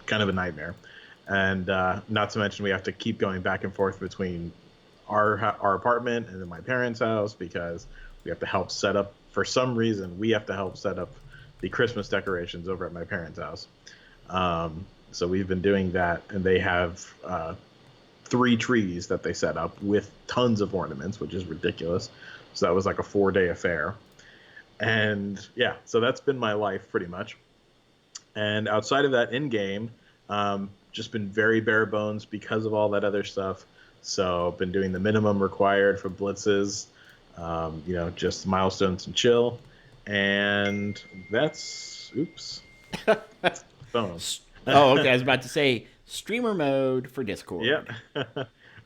kind of a nightmare. And not to mention we have to keep going back and forth between our apartment and then my parents' house because we have to help set up. For some reason, we have to help set up the Christmas decorations over at my parents' house. So we've been doing that, and they have 3 trees that they set up with tons of ornaments, which is ridiculous. So that was like a 4-day affair. And yeah, so that's been my life pretty much. And outside of that, in game, just been very bare bones because of all that other stuff. So been doing the minimum required for blitzes, just milestones and chill. And that's oops, phone. Oh, okay. I was about to say streamer mode for Yeah. Discord.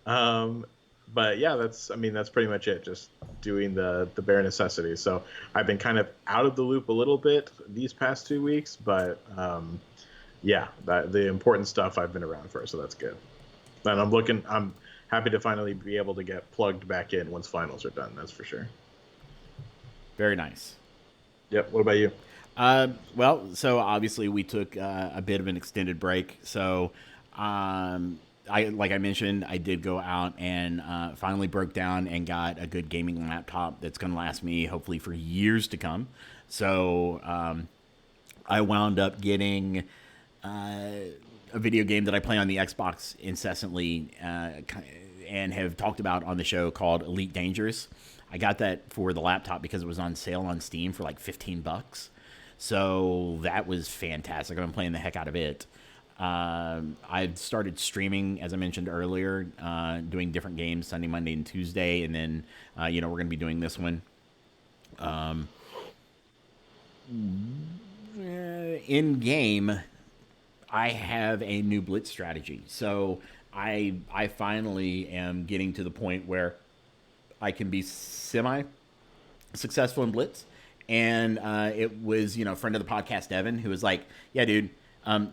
um, but yeah, that's pretty much it. Just doing the bare necessities. So I've been kind of out of the loop a little bit these past 2 weeks, but yeah, the important stuff I've been around for, so that's good. And I'm happy to finally be able to get plugged back in once finals are done. That's for sure. Very nice. Yep. What about you? Well, so obviously we took a bit of an extended break. So, like I mentioned, I did go out and finally broke down and got a good gaming laptop that's going to last me hopefully for years to come. So, I wound up getting a video game that I play on the Xbox incessantly and have talked about on the show called Elite Dangerous. I got that for the laptop because it was on sale on Steam for like $15. So that was fantastic. I've been playing the heck out of it. I've started streaming, as I mentioned earlier, doing different games Sunday, Monday, and Tuesday. And then, we're going to be doing this one. In game, I have a new blitz strategy. So I finally am getting to the point where I can be semi successful in blitz. And it was, a friend of the podcast, Evan, who was like, yeah, dude,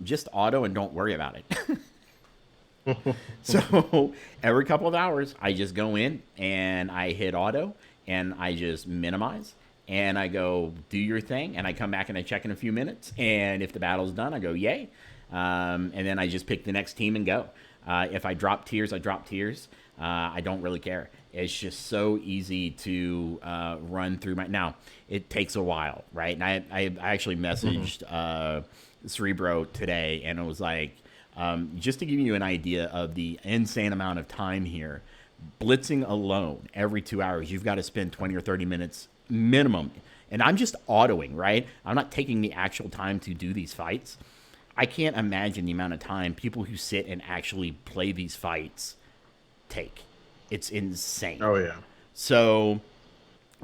just auto and don't worry about it. So every couple of hours, I just go in and I hit auto and I just minimize and I go do your thing. And I come back and I check in a few minutes. And if the battle's done, I go, yay. And then I just pick the next team and go. If I drop tiers, I drop tiers. I don't really care. It's just so easy to run through my. Now it takes a while, right? And I actually messaged Cerebro today, and it was like, just to give you an idea of the insane amount of time here, blitzing alone every 2 hours, you've got to spend 20 or 30 minutes minimum. And I'm just autoing, right? I'm not taking the actual time to do these fights. I can't imagine the amount of time people who sit and actually play these fights take. It's insane. Oh yeah. So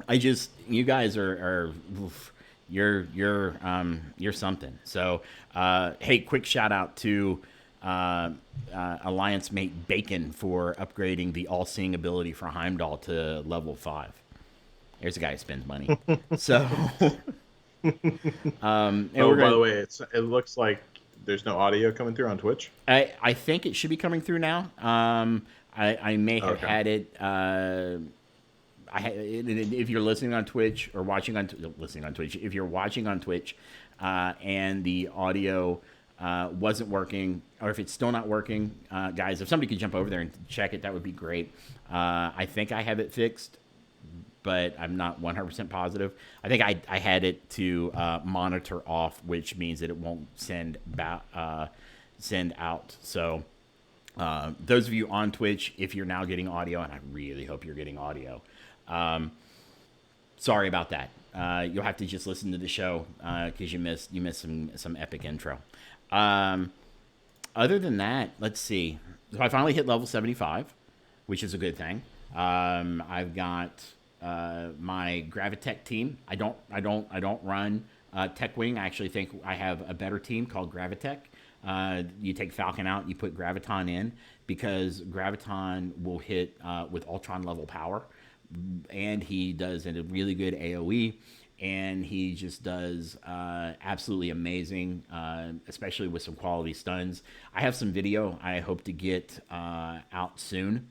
you guys are oof, you're something. So hey, quick shout out to Alliance Mate Bacon for upgrading the all-seeing ability for Heimdall to level 5. There's a guy who spends money. So and by the way, it looks like there's no audio coming through on Twitch. I think it should be coming through now. I may have had it. If you're listening on Twitch or watching on Twitch, if you're watching on Twitch, and the audio wasn't working, or if it's still not working, guys, if somebody could jump over there and check it, that would be great. I think I have it fixed, but I'm not 100% positive. I think I had it to monitor off, which means that it won't send out. So. Those of you on Twitch, if you're now getting audio, and I really hope you're getting audio, sorry about that. You'll have to just listen to the show because you missed some epic intro. Other than that, let's see. So I finally hit level 75, which is a good thing. I've got my Gravitech team. I don't run Tech Wing. I actually think I have a better team called Gravitech. You take Falcon out, you put Graviton in, because Graviton will hit with Ultron level power, and he does a really good AoE, and he just does absolutely amazing, especially with some quality stuns. I have some video I hope to get out soon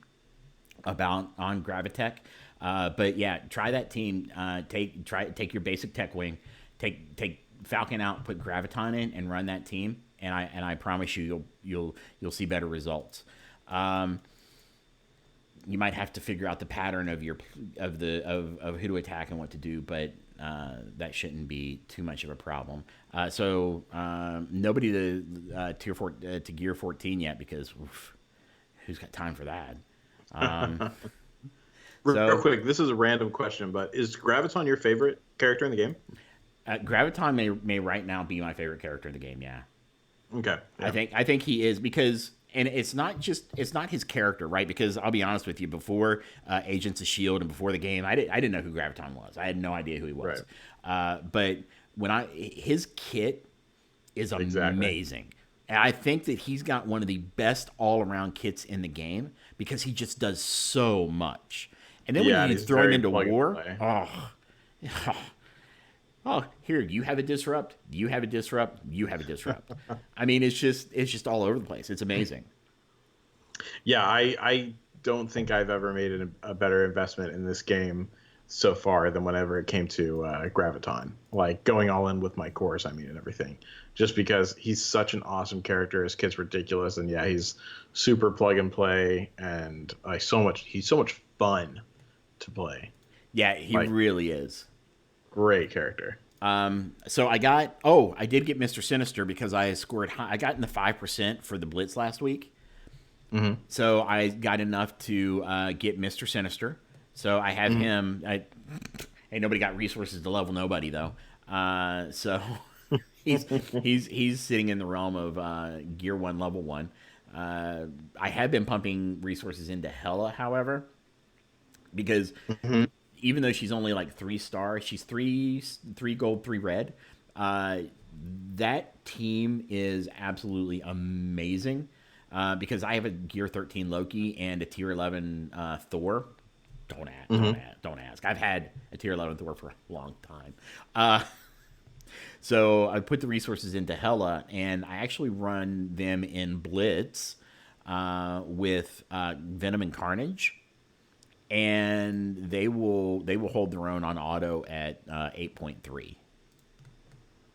on Gravitech, but yeah, try that team. Take your basic Tech Wing, take Falcon out, put Graviton in, and run that team. and I promise you you'll see better results. Um, you might have to figure out the pattern of of who to attack and what to do, but that shouldn't be too much of a problem. Nobody to gear 14 yet, because oof, who's got time for that? Um, Real so quick, this is a random question, but is Graviton your favorite character in the game? Graviton may right now be my favorite character in the game. Yeah, Okay, yeah, I think he is, because, and it's not his character, right? Because I'll be honest with you, before Agents of Shield and before the game, I didn't know who Graviton was. I had no idea who he right, was. But his kit is exactly. amazing. And I think that he's got one of the best all around kits in the game, because he just does so much. And then Yeah, when and you he's throw him very into plug and war, play. oh, oh, here, you have a disrupt, you have a disrupt, you have a disrupt. I mean, it's just all over the place. It's amazing. Yeah, I don't think I've ever made a better investment in this game so far than whenever it came to Graviton. Like going all in with my cores, I mean, and everything. Just because he's such an awesome character, his kit's ridiculous, and yeah, he's super plug and play, and he's so much fun to play. Yeah, he Like really is. great character. So I did get Mr. Sinister, because I scored high. I got in the 5% for the Blitz last week. Hmm. So I got enough to get Mr. Sinister. So I have Hmm. him. Ain't nobody got resources to level nobody, though. So he's he's sitting in the realm of Gear 1, Level 1. I have been pumping resources into Hela, however, because Hmm. even though she's only like 3 stars, she's three gold, 3 red. Uh, that team is absolutely amazing, because I have a Gear 13 Loki and a Tier 11 Thor. Hmm. Don't ask. I've had a Tier 11 Thor for a long time. Uh, so I put the resources into Hela, and I actually run them in Blitz with Venom and Carnage, and they will hold their own on auto at 8.3.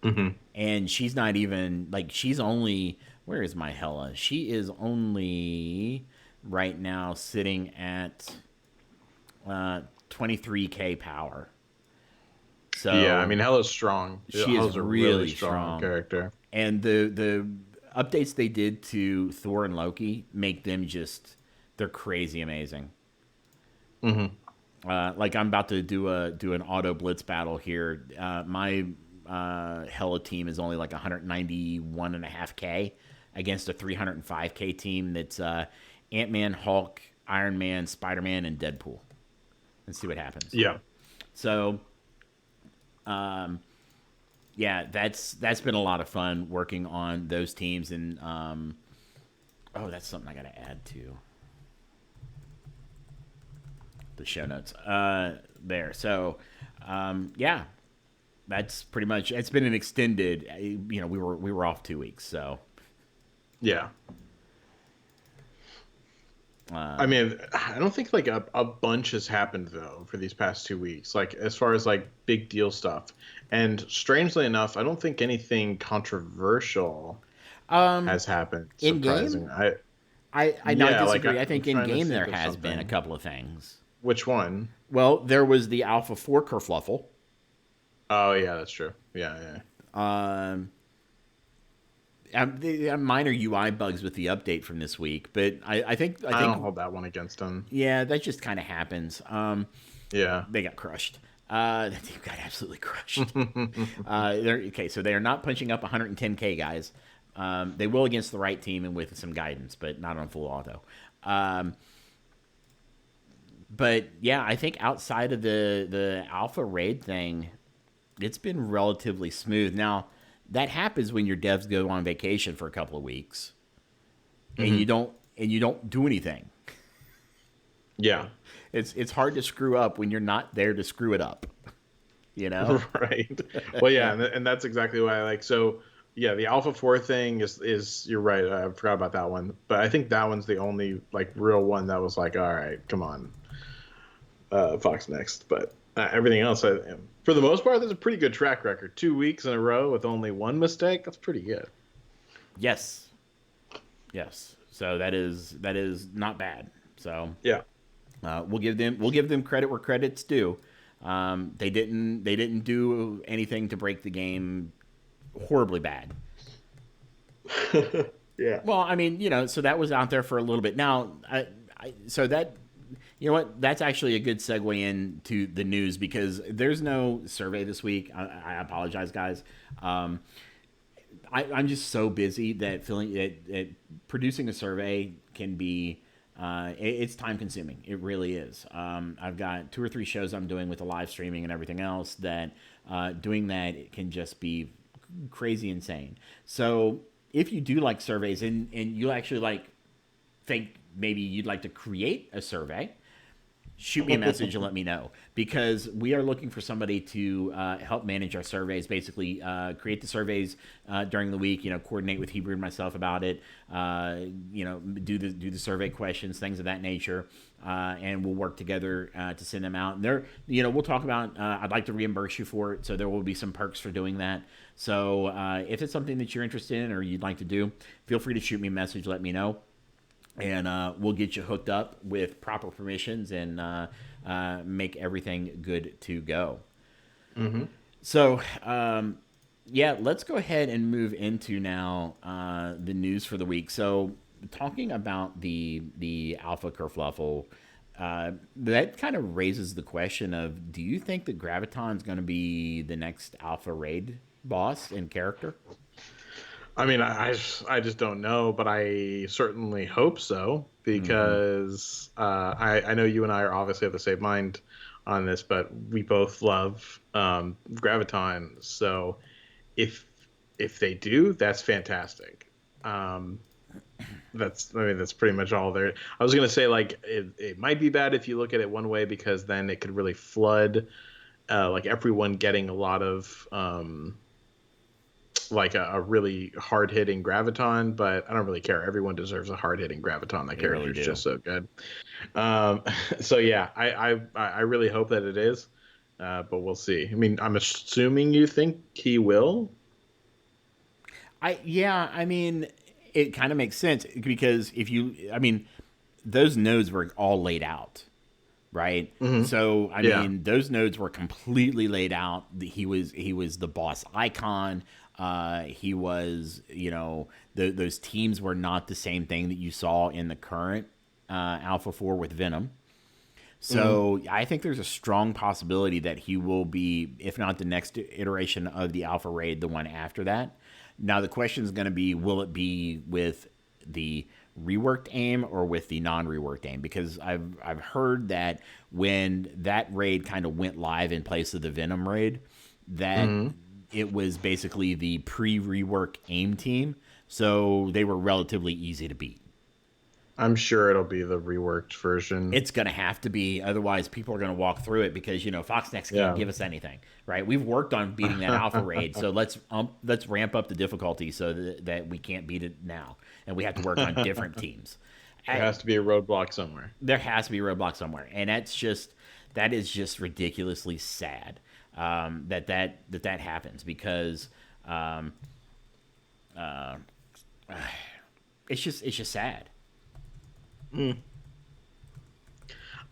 Hmm. And she's not even like, she's only, where is my Hela? She is only right now sitting at 23k power. Yeah, I So mean, Hela's strong. she is Hela's a really really strong strong. character. And the updates they did to Thor and Loki make them just, they're crazy amazing. Hmm. Like I'm about to do an auto blitz battle here. My Hella team is only like 191.5k against a 305k team that's Ant-Man, Hulk, Iron Man, Spider-Man, and Deadpool. And see what happens. Yeah. So, yeah, that's been a lot of fun working on those teams, and oh, that's something I got to add to the show notes. There. So, yeah, that's pretty much. It's been an extended. We were off 2 weeks, so. Yeah. I Uh, mean, I don't think like a bunch has happened though for these past 2 weeks, like as far as like big deal stuff. And strangely enough, I don't think anything controversial um, has happened. in game, Surprising. I I no, I Yeah, like disagree. I I'm think in trying to game there think of has been a something. couple of things. Which one? Well, there was the Alpha 4 kerfluffle. Oh yeah, that's true. Yeah, yeah. Um, the minor UI bugs with the update from this week, but I I don't think hold that one against him. yeah, that just kind of happens. Yeah. They got crushed. That team got absolutely crushed. Okay, so they are not punching up 110k guys. They will against the right team and with some guidance, but not on full auto. Um, but yeah, I think outside of the alpha raid thing, it's been relatively smooth. Now that happens when your devs go on vacation for a couple of weeks, and Hmm. you don't do anything. Yeah. It's hard to screw up when you're not there to screw it up. You know? Right. Well, yeah, and that's exactly why I like. So yeah, the Alpha 4 thing is you're right. I forgot about that one, but I think that one's the only like real one that was like, all right, come on, Fox next. But everything else, for the most part, there's a pretty good track record. 2 weeks in a row with only one mistake. That's pretty good. Yes, yes. So that is not bad. So Yeah. we'll give them credit where credit's due. They didn't do anything to break the game horribly bad. Yeah. Well, I mean, so that was out there for a little bit. Now, so that, that's actually a good segue into the news because there's no survey this week. I apologize, guys. Um, I'm just so busy that feeling that producing a survey can be it's time consuming. It really is. I've got 2 or 3 shows I'm doing with the live streaming and everything else that doing that it can just be crazy insane. So if you do like surveys and you actually think maybe you'd like to create a survey, shoot me a message and let me know because we are looking for somebody to help manage our surveys. Basically, create the surveys during the week. Coordinate with Hebrew and myself about it. Do the survey questions, things of that nature, and we'll work together to send them out. And we'll talk about. I'd like to reimburse you for it, so there will be some perks for doing that. So if it's something that you're interested in or you'd like to do, feel free to shoot me a message. Let me know and we'll get you hooked up with proper permissions and make everything good to go. Hmm. So, yeah, let's go ahead and move into now the news for the week. So, talking about the alpha kerfluffle, that kind of raises the question of: do you think that Graviton's going to be the next alpha raid boss in character? I mean, I just don't know, but I certainly hope so Mm-hmm. because I know you and I are obviously of the same mind on this, but we both love Graviton. So if they do, that's fantastic. Um, that's pretty much all there. I was gonna say like it might be bad if you look at it one way because then it could really flood like everyone getting a lot of like a really hard hitting graviton, but I don't really care. Everyone deserves a hard hitting graviton. That They really character is do. just so good. Um, so yeah, I really hope that it is, but we'll see. I mean, I'm assuming you think he will. I mean, it kind of makes sense because I mean, those nodes were all laid out, right? Hmm. So I Yeah. mean, those nodes were completely laid out. He was the boss icon. He was, those teams were not the same thing that you saw in the current Alpha 4 with Venom. Hmm. So I think there's a strong possibility that he will be, if not the next iteration of the Alpha Raid, the one after that. Now the question is going to be, will it be with the reworked aim or with the non-reworked aim? Because I've heard that when that raid kind of went live in place of the Venom raid, that Hmm. it was basically the pre-rework aim team, so they were relatively easy to beat. I'm sure it'll be the reworked version. It's going to have to be, otherwise people are going to walk through it because Foxnex can't Yeah. give us anything, right? We've worked on beating that alpha raid, so let's ramp up the difficulty so that we can't beat it now, and we have to work on different teams. There I, has to be a roadblock somewhere. there has to be a roadblock somewhere, and that is just ridiculously sad that happens because um, uh, it's just sad. Mm.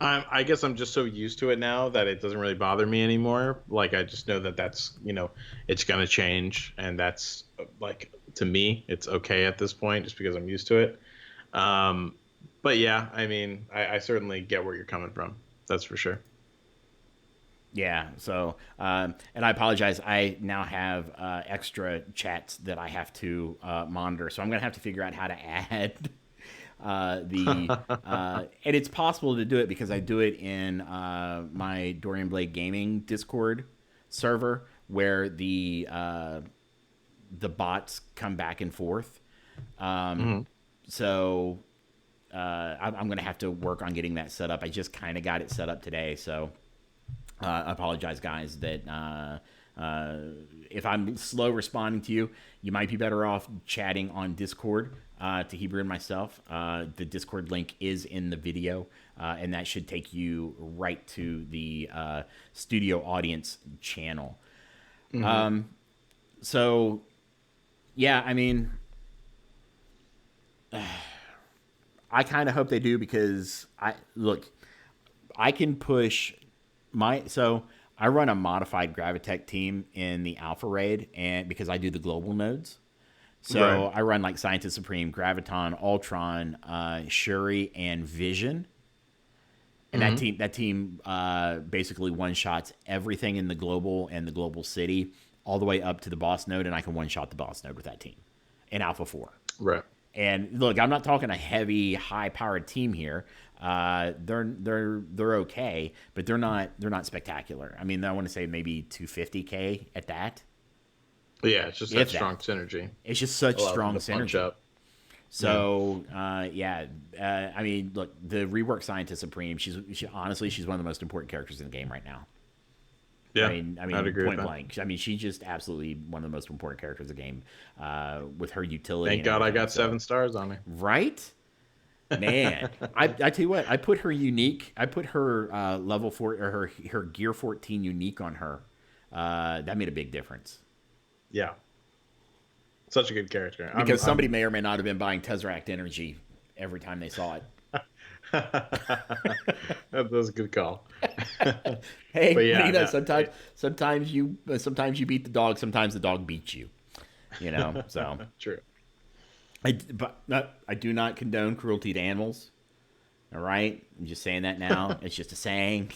I guess I'm just so used to it now that it doesn't really bother me anymore. Like I just know that that's it's gonna change, and that's like to me it's okay at this point just because I'm used to it. Um, but yeah, I mean, I certainly get where you're coming from. That's for sure. Yeah. So, and I apologize. I now have extra chats that I have to monitor. So I'm going to have to figure out how to add and it's possible to do it because I do it in my Dorian Blade Gaming Discord server where the bots come back and forth. Um, Hmm. so I'm going to have to work on getting that set up. I just kind of got it set up today. So I apologize, guys, that uh, if I'm slow responding to you, you might be better off chatting on Discord to Hebrew and myself. The Discord link is in the video, and that should take you right to the studio audience channel. Hmm. So, yeah, I mean, I kind of hope they do because I can push so I run a modified Gravitech team in the Alpha Raid, and because I do the global nodes. So Right. I run like Scientist Supreme, Graviton, Ultron, Shuri, and Vision. And Hmm. that team basically one shots everything in the global and the global city all the way up to the boss node, and I can one shot the boss node with that team in Alpha 4. Right. And look, I'm not talking a heavy, high-powered team here. They're okay, but they're not spectacular. I mean, I want to say maybe 250K at that, Yeah, it's just that if strong that. synergy It's just such allows them strong to punch synergy. up. Yeah. So yeah, I mean, look, the rework Scientist Supreme. Honestly, she's one of the most important characters in the game right now. Yeah, I I'd mean, agree with point that. blank. I mean, she's just absolutely one of the most important characters in the game, with her utility Thank and God I everything. got So 7 stars on her. right, man. I tell you what, I put her unique. I put her level 4 or her gear 14 unique on her. That made a big difference Yeah, such a good character. because somebody may or may not have been buying Tesseract Energy every time they saw it. That was a good call. Hey, But yeah, no, sometimes you beat the dog, sometimes the dog beats you. You know, so true. I do not condone cruelty to animals. All right, I'm just saying that now. It's just a saying,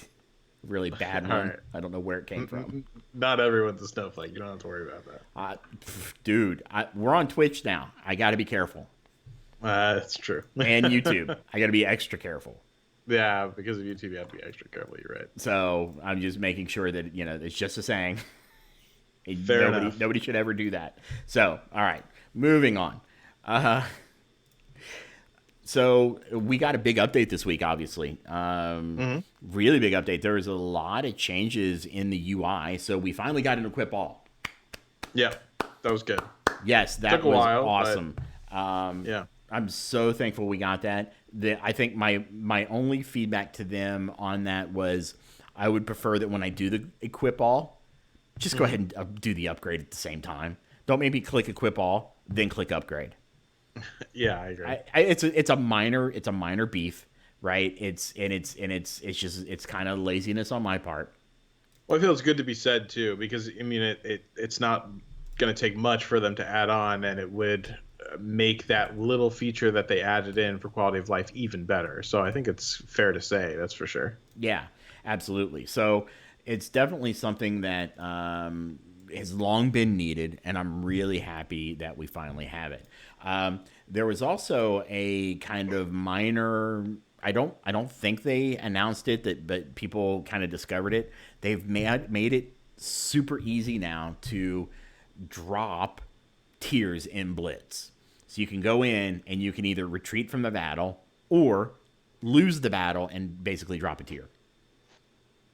really bad All one. right. I don't know where it came from. Not everyone's a snowflake. You don't have to worry about that. Dude, we're on Twitch now. I got to be careful, That's true. and YouTube. I got to be extra careful. Yeah, because of YouTube, you have to be extra careful. You're right. So I'm just making sure that it's just a saying. Fair enough. Nobody should ever do that. So, all right, moving on. So we got a big update this week, obviously. Hmm. Really big update. There was a lot of changes in the UI. So we finally got an equip all. Yeah, that was good. Yes, that Took a was while, awesome. Yeah. I'm so thankful we got that. I think my only feedback to them on that was I would prefer that when I do the equip all, just go ahead and do the upgrade at the same time. Don't maybe click equip all, then click upgrade. Yeah, I agree. It's a minor beef, right? It's kind of laziness on my part. Well, I feel it's good to be said too, because I mean, it's not going to take much for them to add on, and it would make that little feature that they added in for quality of life even better. So I think it's fair to say that's for sure. Yeah, absolutely. So it's definitely something that has long been needed, and I'm really happy that we finally have it. There was also a kind of minor. I don't think they announced it, but people kind of discovered it. They've made it super easy now to drop tiers in Blitz. So you can go in and you can either retreat from the battle or lose the battle and basically drop a tier.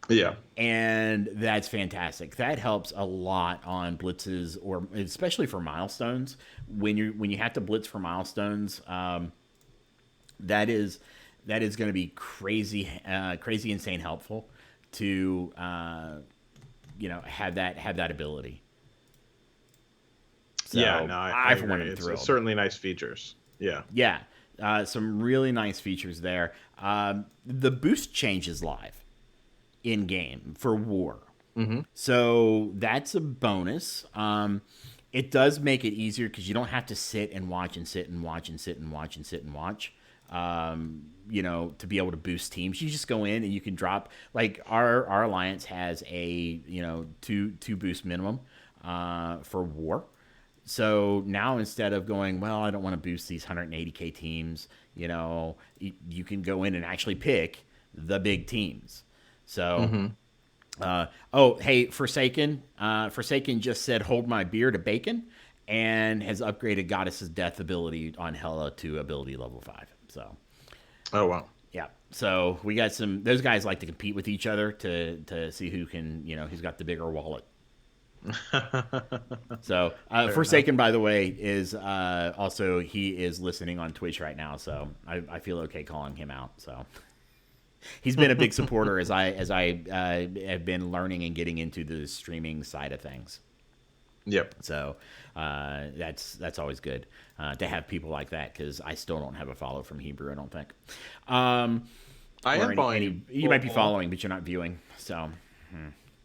Yeah. And that's fantastic. That helps a lot on blitzes, or especially for milestones. When you have to blitz for milestones, that is going to be crazy, insane helpful to have that ability. So Yeah, no, I for one agree. am It's thrilled. certainly nice features. Yeah. Yeah, some really nice features there. The boost changes live in game for war. Hmm. So that's a bonus. It does make it easier because you don't have to sit and watch and sit and watch and sit and watch and sit and watch. To be able to boost teams, you just go in and you can drop. Like our alliance has a two boost minimum for war. So now instead of going, well, I don't want to boost these 180K teams, you can go in and actually pick the big teams. So, hey, Forsaken. Forsaken just said, hold my beer to bacon, and has upgraded Goddess's Death ability on Hela to ability level 5. So, Oh, wow. yeah. So we got those guys like to compete with each other to see who can, who's got the bigger wallet. So Forsaken, by the way, is also, he is listening on Twitch right now. So I feel okay calling him out. So he's been a big supporter as I have been learning and getting into the streaming side of things. Yep. So that's always good to have people like that, because I still don't have a follow from Hebrew, I don't think. I Or am following any you. you might be following, but you're not viewing. So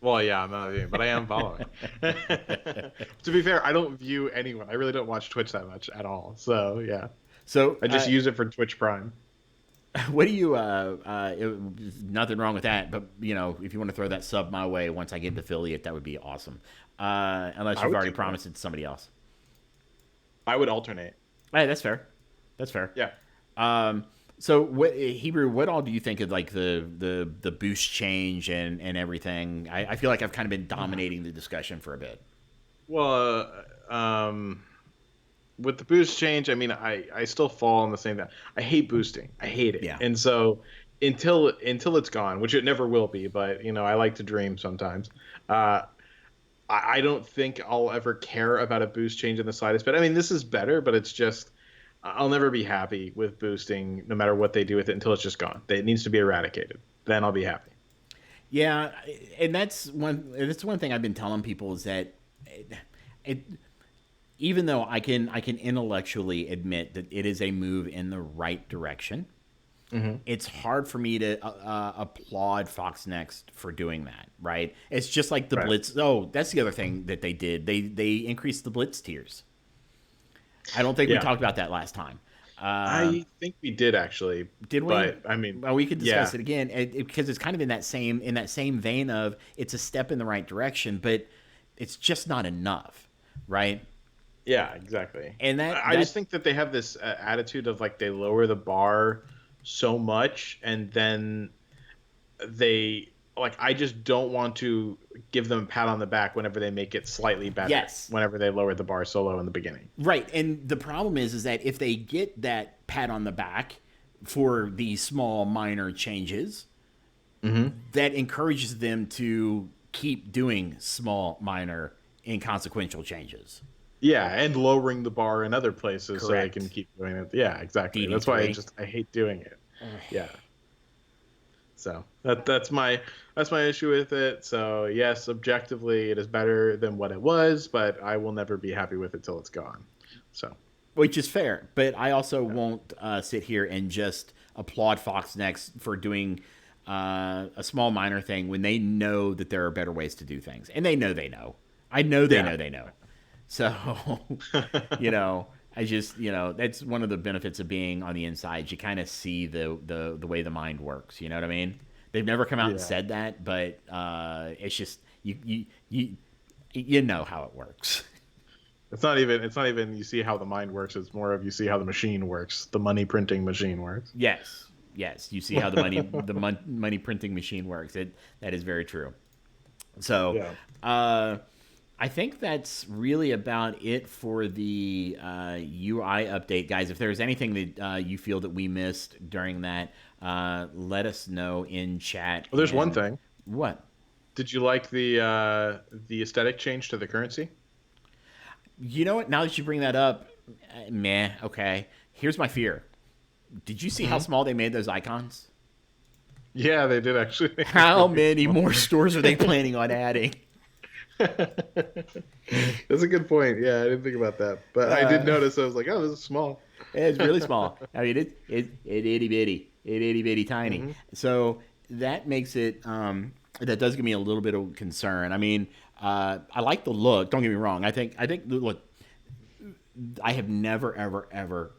Well, yeah, I'm not viewing, but I am following. To be fair, I don't view anyone. I really don't watch Twitch that much at all. So yeah, so I just use it for Twitch Prime. what do you nothing wrong with that, but if you want to throw that sub my way once I get an affiliate, that would be awesome. Unless I you've would already take that. promised it to somebody else. I would alternate. Hey, that's fair. That's fair. Yeah. So, Hebrew? What all do you think of, like, the boost change and everything? I feel like I've kind of been dominating the discussion for a bit. Well, with the boost change, I mean, I still fall on the same thing. I hate boosting. I hate it. Yeah. And so until it's gone, which it never will be, but I like to dream sometimes. I don't think I'll ever care about a boost change in the slightest. But I mean, this is better, but it's just I'll never be happy with boosting, no matter what they do with it, until it's just gone. It needs to be eradicated. Then I'll be happy. Yeah, and that's one thing I've been telling people is that it even though I can intellectually admit that it is a move in the right direction, it's hard for me to applaud Fox Next for doing that. Right? It's just like the Right. Blitz. Oh, that's the other thing that they did. They increased the Blitz tiers. I don't think we Yeah. talked about that last time. I think we did actually, Did we? but I mean, Well, we could yeah, discuss it again, because it's kind of in that same vein of, it's a step in the right direction, but it's just not enough, right? yeah, exactly. And I just think that they have this attitude of like they lower the bar so much, and then they like I just don't want to give them a pat on the back whenever they make it slightly better. Yes. Whenever they lowered the bar so low in the beginning. right. And the problem is that if they get that pat on the back for the small minor changes, that encourages them to keep doing small minor inconsequential changes. Yeah, and lowering the bar in other places so they Correct. can keep doing it. Yeah, exactly. That's why DD3. I hate doing it. Yeah. So that's my issue with it. So yes, objectively it is better than what it was, but I will never be happy with it till it's gone. So Which is fair, but I also won't sit here and just applaud Fox Next for doing a small minor thing when they know that there are better ways to do things, and they know they know. I know they yeah. know they know. So, I just that's one of the benefits of being on the inside. You kind of see the way the mind works. You know what I mean? They've never come out and Yeah. said that, but it's just you know how it works. It's not even you see how the mind works, it's more of you see how the machine works. The money printing machine works. Yes, yes. You see how money printing machine works. That is very true. So, Yeah. I think that's really about it for the UI update, guys. If there's anything that you feel that we missed during that, let us know in chat. Well, there's one And- thing. What? Did you like the aesthetic change to the currency? You know what? Now that you bring that up, meh. Okay. Here's my fear. Did you see how small they made those icons? Yeah, they did actually. How many more stores are they planning on adding? That's a good point. Yeah, I didn't think about that, but I did notice. I was like, oh, this is small. It's really small. I mean, it itty bitty tiny. So that makes it. That does give me a little bit of concern. I mean, I like the look. Don't get me wrong. I think look. I have never ever.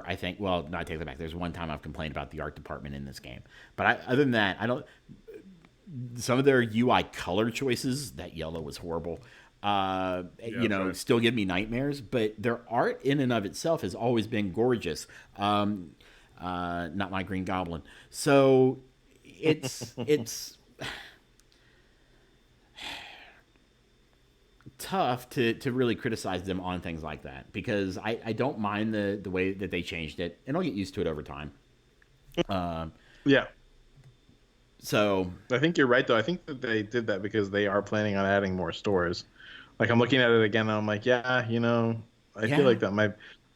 I think. Well, no, I take that back. There's one time I've complained about the art department in this game, but other than that, I don't. Some of their UI color choices, that yellow was horrible. Right. Still give me nightmares. But their art in and of itself has always been gorgeous. Not my Green Goblin. So it's tough to really criticize them on things like that, because I don't mind the way that they changed it, and I'll get used to it over time. Yeah, So I think you're right though. I think that they did that because they are planning on adding more stores. Like I'm looking at it again, and I'm like, yeah, I Yeah. feel like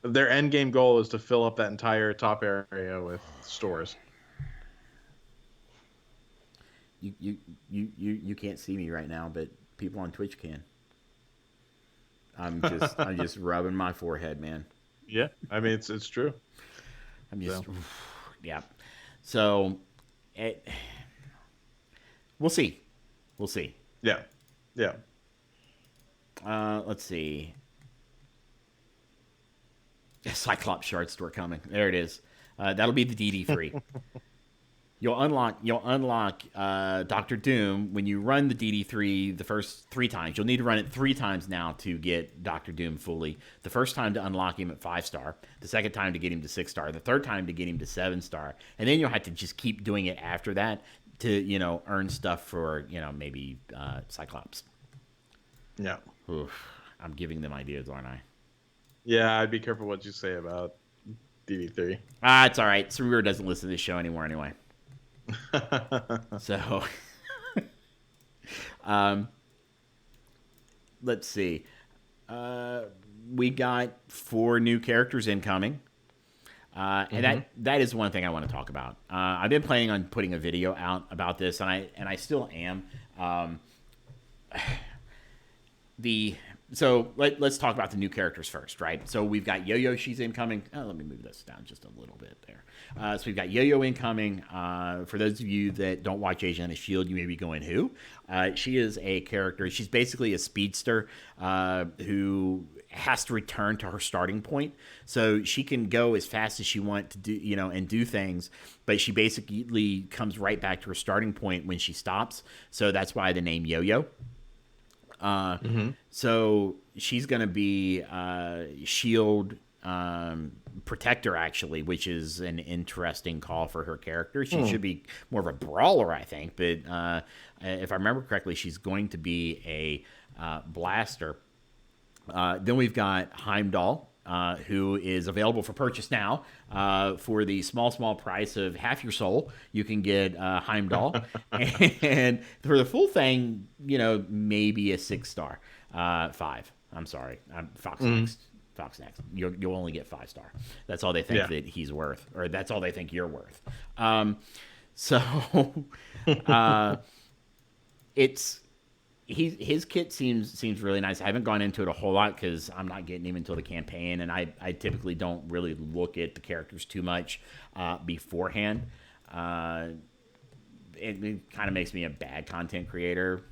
their end game goal is to fill up that entire top area with stores. you can't see me right now, but people on Twitch can. I'm just rubbing my forehead, man. Yeah, I mean it's true. I'm just, So yeah. So, it, we'll see. We'll see. yeah, yeah. Let's see. Cyclops shard store coming. There it is. That'll be the DD3. You'll unlock Doctor Doom when you run the DD3 the first 3 times. You'll need to run it 3 times now to get Doctor Doom fully. The first time to unlock him at 5-star, the second time to get him to 6-star, the third time to get him to 7-star, and then you'll have to just keep doing it after that to earn stuff for maybe Cyclops. Yeah. Oof, I'm giving them ideas, aren't I? Yeah, I'd be careful what you say about DD3. It's all right. Sarur doesn't listen to this show anymore anyway. So, let's see. We got 4 new characters incoming. And that is one thing I want to talk about. I've been planning on putting a video out about this, and I still am. So let's talk about the new characters first, right? So we've got Yo-Yo, she's incoming. Let me move this down just a little bit there. So we've got Yo-Yo incoming. For those of you that don't watch Agent of S.H.I.E.L.D., you may be going, who? She is a character. She's basically a speedster who has to return to her starting point. So she can go as fast as she wants to do, and do things, but she basically comes right back to her starting point when she stops. So that's why the name Yo-Yo. So she's going to be shield protector, actually, which is an interesting call for her character. She should be more of a brawler, I think, but if I remember correctly, she's going to be a blaster. Then we've got Heimdall, who is available for purchase now. For the small price of half your soul, you can get Heimdall. And for the full thing, maybe a 6-star. 5. I'm sorry. Fox next. Fox next. You'll only get 5-star. That's all they think that he's worth, or that's all they think you're worth. So it's... His kit seems really nice. I haven't gone into it a whole lot because I'm not getting him until the campaign, and I typically don't really look at the characters too much beforehand. It kind of makes me a bad content creator.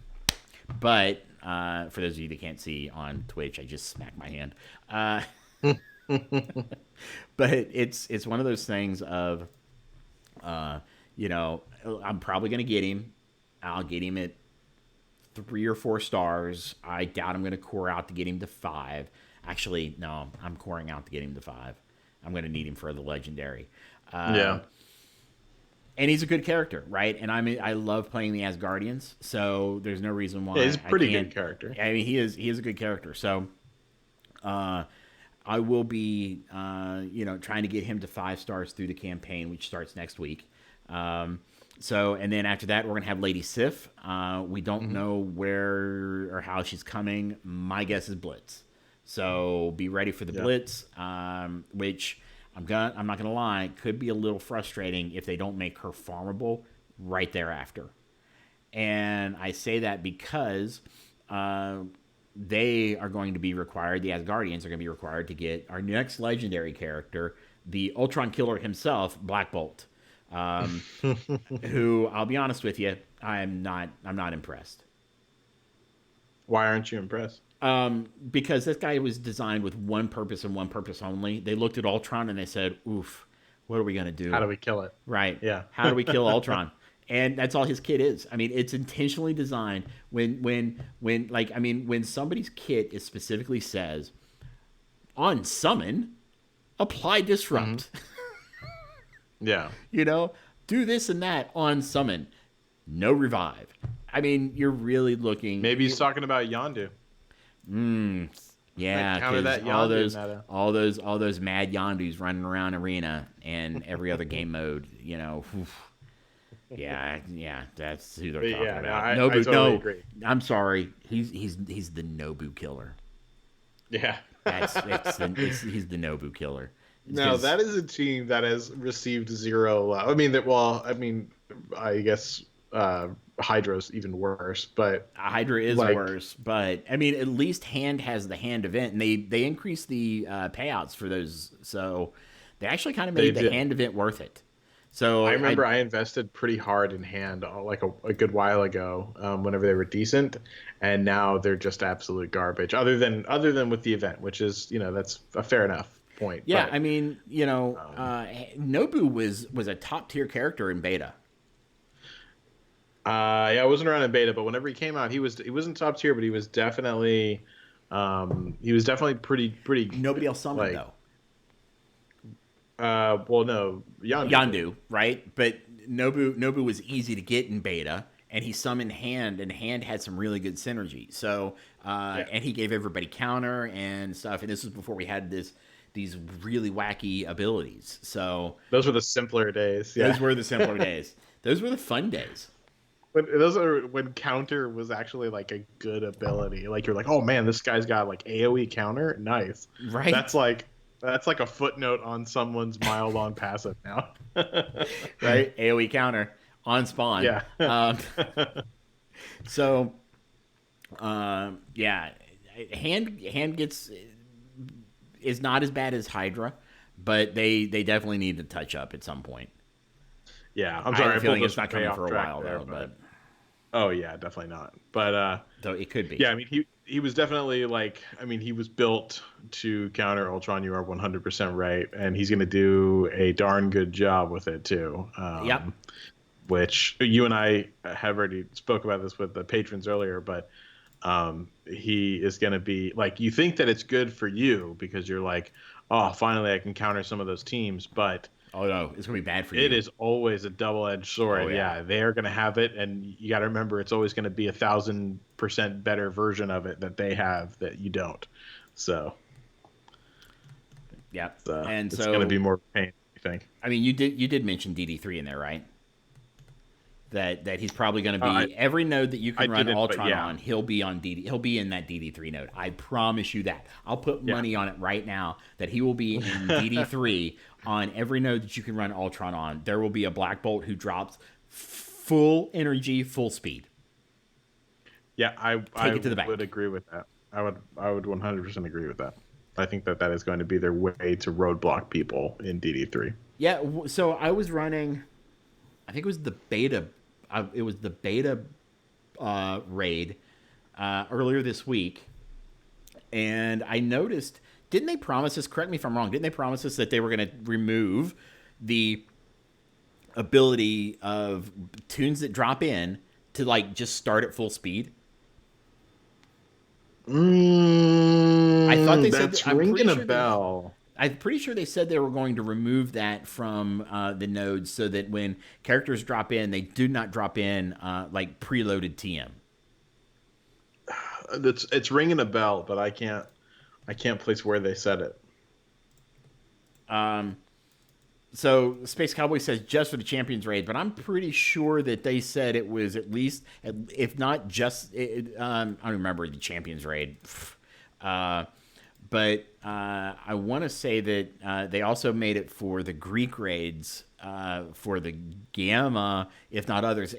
But for those of you that can't see on Twitch, I just smacked my hand. But it's one of those things of, I'm probably going to get him. I'll get him at 3 or 4 stars. I doubt I'm going to core out to get him to 5. Actually, no, I'm coring out to get him to 5. I'm going to need him for the legendary. And he's a good character, right? And I love playing the Asgardians, so there's no reason why. Yeah, he's a pretty good character. I mean, he is a good character. So, I will be, trying to get him to 5 stars through the campaign, which starts next week. So, and then after that, we're going to have Lady Sif. We don't know where or how she's coming. My guess is Blitz. So be ready for the Blitz, which I'm not going to lie, could be a little frustrating if they don't make her farmable right thereafter. And I say that because they are going to be required, the Asgardians are going to be required to get our next legendary character, the Ultron killer himself, Black Bolt. Who, I'll be honest with you, I'm not impressed. Why aren't you impressed? Because this guy was designed with one purpose and one purpose only. They looked at Ultron and they said, "Oof, what are we gonna do? How do we kill it?" Right? Yeah. How do we kill Ultron? And that's all his kit is. I mean, it's intentionally designed. When somebody's kit is specifically says, on summon, apply disrupt. Yeah. Do this and that on summon. No revive. I mean, you're really looking. Maybe he's talking about Yondu. Yeah, counter that Yondu all those mad Yondus running around arena and every other game mode. Yeah, that's who they're talking about. I totally agree. I'm sorry. He's the Nobu killer. Yeah. He's the Nobu killer. No, that is a team that has received 0. I guess Hydra's even worse, but Hydra is like worse, but I mean, at least Hand has the Hand event, and they increased the payouts for those, so they actually kind of they made the did. Hand event worth it. I So remember I invested pretty hard in Hand like a good while ago, whenever they were decent, and now they're just absolute garbage. Other than with the event, which is that's a fair enough point, yeah, but I mean, um, Nobu was a top tier character in beta. yeah, I wasn't around in beta, but whenever he came out, he wasn't top tier, but he was definitely pretty Nobody else summoned like though. well no Yandu did. Yandu, right? But Nobu was easy to get in beta, and he summoned Hand, and Hand had some really good synergy. So Yeah, and he gave everybody counter and stuff. And this was before we had these really wacky abilities. So those were the simpler days. Yeah. those were the simpler days. Those were the fun days, Those are when counter was actually like a good ability. Like you're like, oh man, this guy's got like AOE counter. Nice. That's right? like that's like a footnote on someone's mile long passive now. Right? AOE counter on spawn. Yeah. Um, so yeah, Hand gets is not as bad as Hydra, but they definitely need to touch up at some point. Yeah. I'm I have sorry, a I pulled feeling this it's not way coming off for a track while there, though, but but oh yeah, definitely not. But though it could be. yeah, I mean he was definitely like he was built to counter Ultron. You are 100% right, and he's going to do a darn good job with it too. Yep. Which you and I have already spoke about this with the patrons earlier, but he is going to be like you think that it's good for you because you're like, oh, finally I can counter some of those teams, but Oh no, it's gonna be bad for it you. is always a double-edged Oh sword. yeah. Yeah, they are going to have it, and you got to remember it's always going to be 1,000% better version of it that they have that you don't. So Yep. And it's going to be so more pain, I think. I mean, you did mention DD3 in there, right? That he's probably going to Uh, I be every node that you I can run didn't, but Ultron yeah, on. He'll be on DD. He'll be in that DD3 node. I promise you that. I'll put yeah. money on it right now that he will be in DD3 on every node that you can run Ultron on. There will be a Black Bolt who drops full energy, full speed. Yeah, Take I it to the would bank. agree with that. I would 100% agree with that. I think that that is going to be their way to roadblock people in DD3. Yeah. So I was running. I think it was the beta. It was the beta raid earlier this week, and I noticed. Didn't they promise us? Correct me if I'm wrong. Didn't they promise us that they were going to remove the ability of tunes that drop in to like just start at full speed? I thought they said. That's I'm pretty ringing a sure they. bell. I'm pretty sure they said they were going to remove that from the nodes so that when characters drop in, they do not drop in like preloaded TM. It's ringing a bell, but I can't place where they said it. So Space Cowboy says just for the Champions raid, but I'm pretty sure that they said it was at least, if not just, I don't remember the Champions raid. Uh, but I want to say that they also made it for the Greek raids for the Gamma, if not others.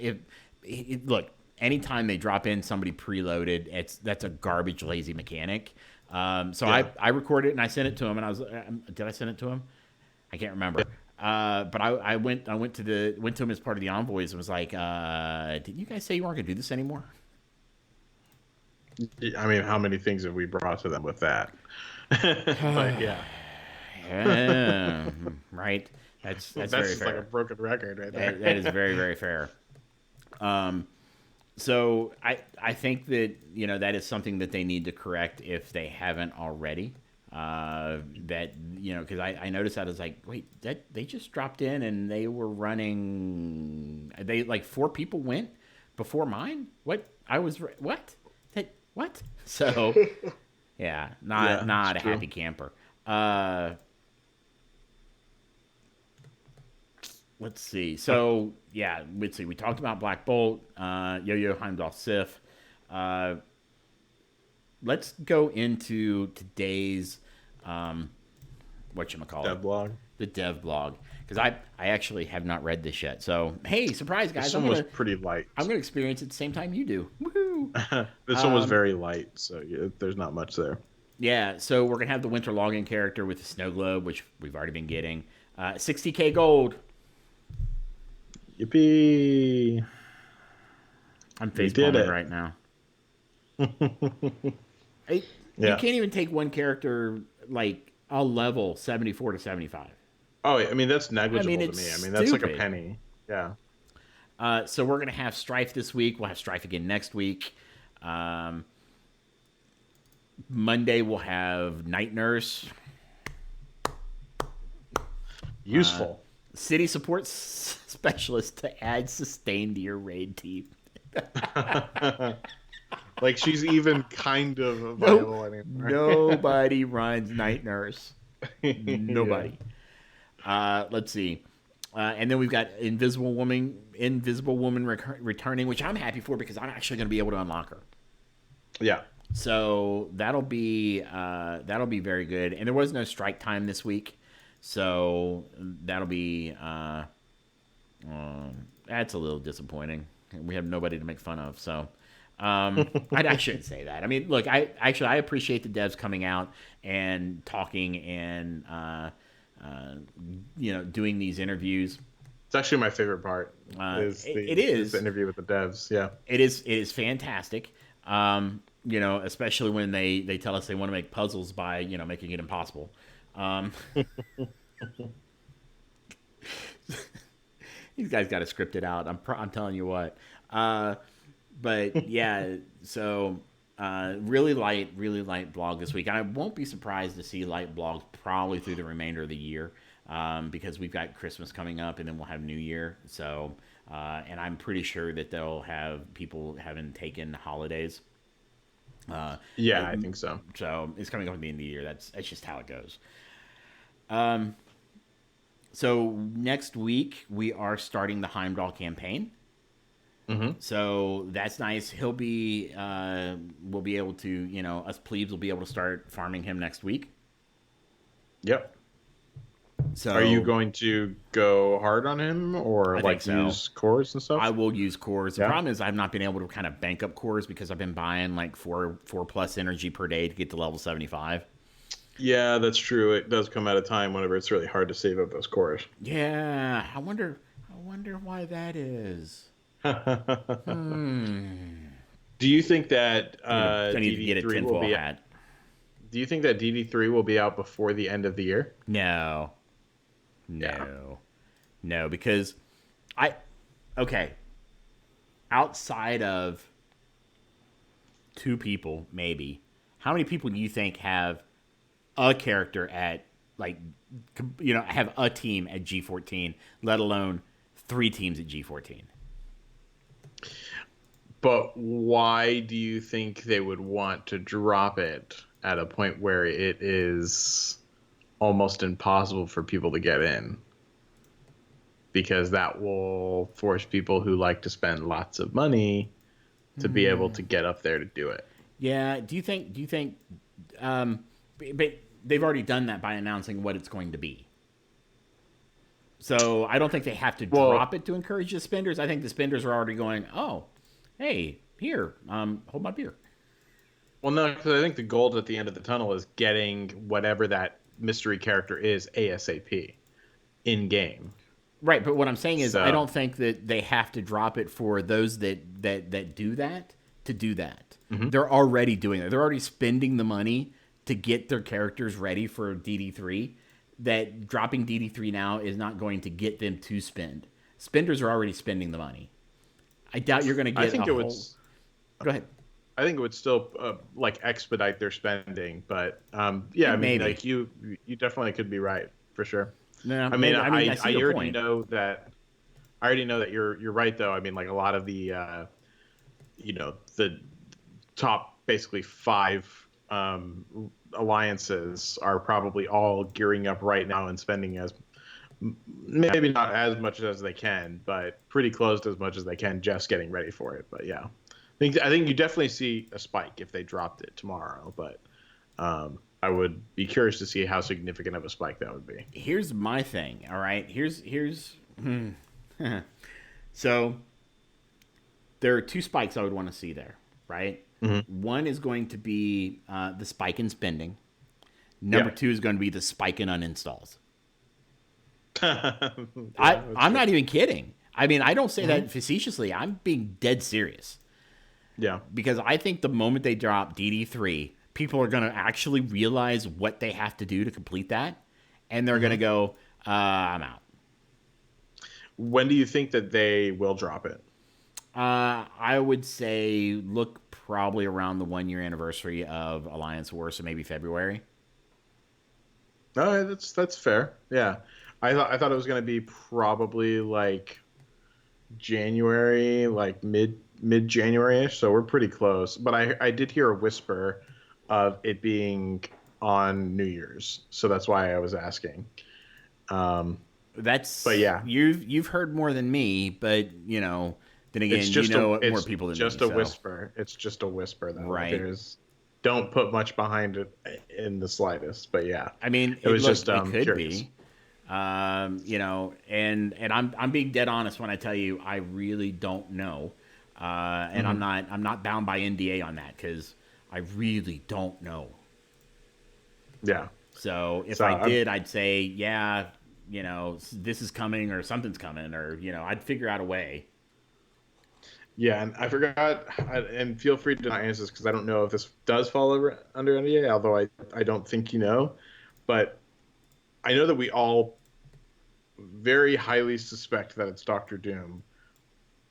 Look, anytime they drop in somebody preloaded, that's a garbage lazy mechanic. So Yeah. I recorded it and I sent it to him, and I was did I send it to him? I can't remember. But I went to him as part of the envoys and was like, didn't you guys say you weren't gonna do this anymore? I mean, how many things have we brought to them with that? But yeah, Yeah, right. That's that's very just like a fair. broken record right That is there. very very fair. So I think that that is something that they need to correct if they haven't already. That because I noticed that I was like, wait, that they just dropped in and they were running. They like four people went before mine. What I was what that what? So yeah, not Yeah, it's not a true. happy camper. Let's see. So yeah, let's see. We talked about Black Bolt, Yo-Yo Heimdall Sif. Uh, let's go into today's what you call it, Devlog. the dev blog, because I actually have not read this yet. So hey, surprise, guys! This one was pretty light. I'm gonna experience it the same time you do. Woohoo! This one was very light, so yeah, there's not much there. Yeah, so we're gonna have the winter login character with the snow globe, which we've already been getting. 60k gold. Yippee! I'm face palming right now. You can't even take one character like a level 74 to 75. Oh, I mean that's negligible to me. I mean that's like a penny. Yeah. So we're gonna have Strife this week. We'll have Strife again next week. Monday we'll have Night Nurse. Useful. City support specialist to add sustain to your raid team. Like she's even kind of viable anymore. Nobody runs Night Nurse. Nobody. Yeah. Let's see. And then we've got Invisible Woman returning, which I'm happy for because I'm actually going to be able to unlock her. Yeah. So that'll be very good. And there was no strike time this week, so that'll be that's a little disappointing. We have nobody to make fun of, so I shouldn't say that. I mean, look, I appreciate the devs coming out and talking and doing these interviews. It's actually my favorite part. Is the interview with the devs. Yeah, it is fantastic. Especially when they tell us they want to make puzzles by making it impossible. These guys got to script it out. I'm telling you what. But yeah, so really light blog this week. I won't be surprised to see light blogs probably through the remainder of the year because we've got Christmas coming up and then we'll have New Year. So and I'm pretty sure that they'll have people having taken holidays. Yeah, I think so. So it's coming up at the end of the year. That's just how it goes. So next week we are starting the Heimdall campaign. Mm-hmm. So that's nice. He'll be, we'll be able to, us plebes will be able to start farming him next week. Yep. So are you going to go hard on him or use cores and stuff? I will use cores. The problem is I've not been able to kind of bank up cores because I've been buying like four plus energy per day to get to level 75. Yeah, that's true. It does come at a time whenever it's really hard to save up those cores. Yeah, I wonder why that is. Do you think that DD3 will be out? Do you think that DD3 will be out before the end of the year? No, because outside of 2 people, maybe, how many people do you think have a character at have a team at G14, let alone 3 teams at G14? But why do you think they would want to drop it at a point where it is almost impossible for people to get in? Because that will force people who like to spend lots of money to be able to get up there to do it. Yeah. Do you think? But they've already done that by announcing what it's going to be. So I don't think they have to drop it to encourage the spenders. I think the spenders are already going, oh, hey, here, hold my beer. Well, no, because I think the goal at the end of the tunnel is getting whatever that mystery character is ASAP in game. Right, but what I'm saying is I don't think that they have to drop it for those that do that to do that. Mm-hmm. They're already doing it. They're already spending the money to get their characters ready for DD3. That dropping DD3 now is not going to get them to spend. Spenders are already spending the money. I doubt you're going to get Go ahead. I think it would still expedite their spending, but yeah, I mean, maybe. Like you definitely could be right for sure. No, I already know that. I already know that you're right though. I mean, like a lot of the, the top basically 5 alliances are probably all gearing up right now and spending maybe not as much as they can, but pretty close to as much as they can, just getting ready for it. But yeah, I think you definitely see a spike if they dropped it tomorrow. But I would be curious to see how significant of a spike that would be. Here's my thing. All right. Here's so there are two spikes I would want to see there. Right. Hmm. One is going to be the spike in spending. Number Yeah. two is going to be the spike in uninstalls. Yeah, that's I'm true. not even kidding. I mean, I don't say Hmm. that facetiously. I'm being dead serious Yeah. because I think the moment they drop DD3, people are going to actually realize what they have to do to complete that, and they're going to Hmm. go, "I'm out." When do you think that they will drop it? I would say look probably around the 1 year anniversary of Alliance War, so maybe February. No, that's fair. Yeah, I thought it was gonna be probably like January, like mid January-ish. So we're pretty close. But I did hear a whisper of it being on New Year's, so that's why I was asking. Um, but That's yeah, you've heard more than me, but then again, you know more it's people than me, just a so whisper. It's just a whisper though. Like right. there's don't put much behind it in the slightest. But yeah, I mean, it it was look, just it could curious. be, and I'm being dead honest when I tell you I really don't know, and Hmm. I'm not bound by NDA on that because I really don't know. Yeah. So if So I I'm did, I'd say yeah, this is coming or something's coming or I'd figure out a way. Yeah, and I forgot, and feel free to not answer this because I don't know if this does fall under NDA, although I don't think you know. But I know that we all very highly suspect that it's Doctor Doom,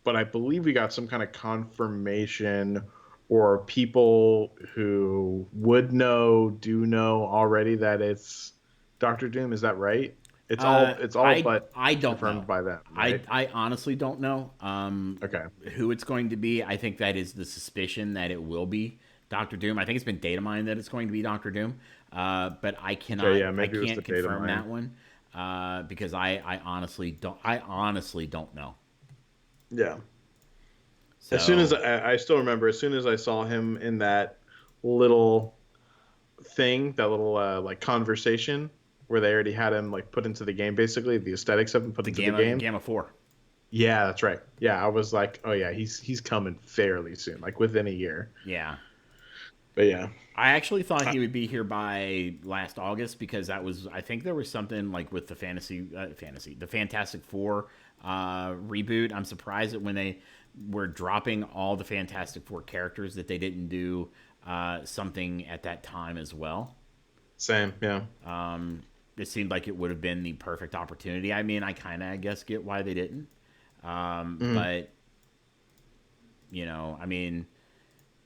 but I believe we got some kind of confirmation or people who would know, do know already that it's Doctor Doom. Is that right? It's all but I don't know. confirmed by them, right? I honestly don't know Okay. who it's going to be. I think that is the suspicion that it will be Doctor Doom. I think it's been data mined that it's going to be Doctor Doom, but Okay, yeah, I maybe it was the can't data confirm mine. that one because I honestly don't know. Yeah. As soon as So I still remember, as soon as I saw him in that little thing, that little like conversation where they already had him like put into the game, basically the aesthetics of him put the into the game. Gamma 4. Yeah, that's right. Yeah, I was like, oh yeah, he's coming fairly soon, like within a year. Yeah. But yeah, I actually thought uh, he would be here by last August because that was I think there was something like with the the Fantastic Four reboot. I'm surprised that when they were dropping all the Fantastic Four characters that they didn't do something at that time as well. same. Yeah. It seemed like it would have been the perfect opportunity. I mean, I kind of I guess get why they didn't, Mhm. but I mean,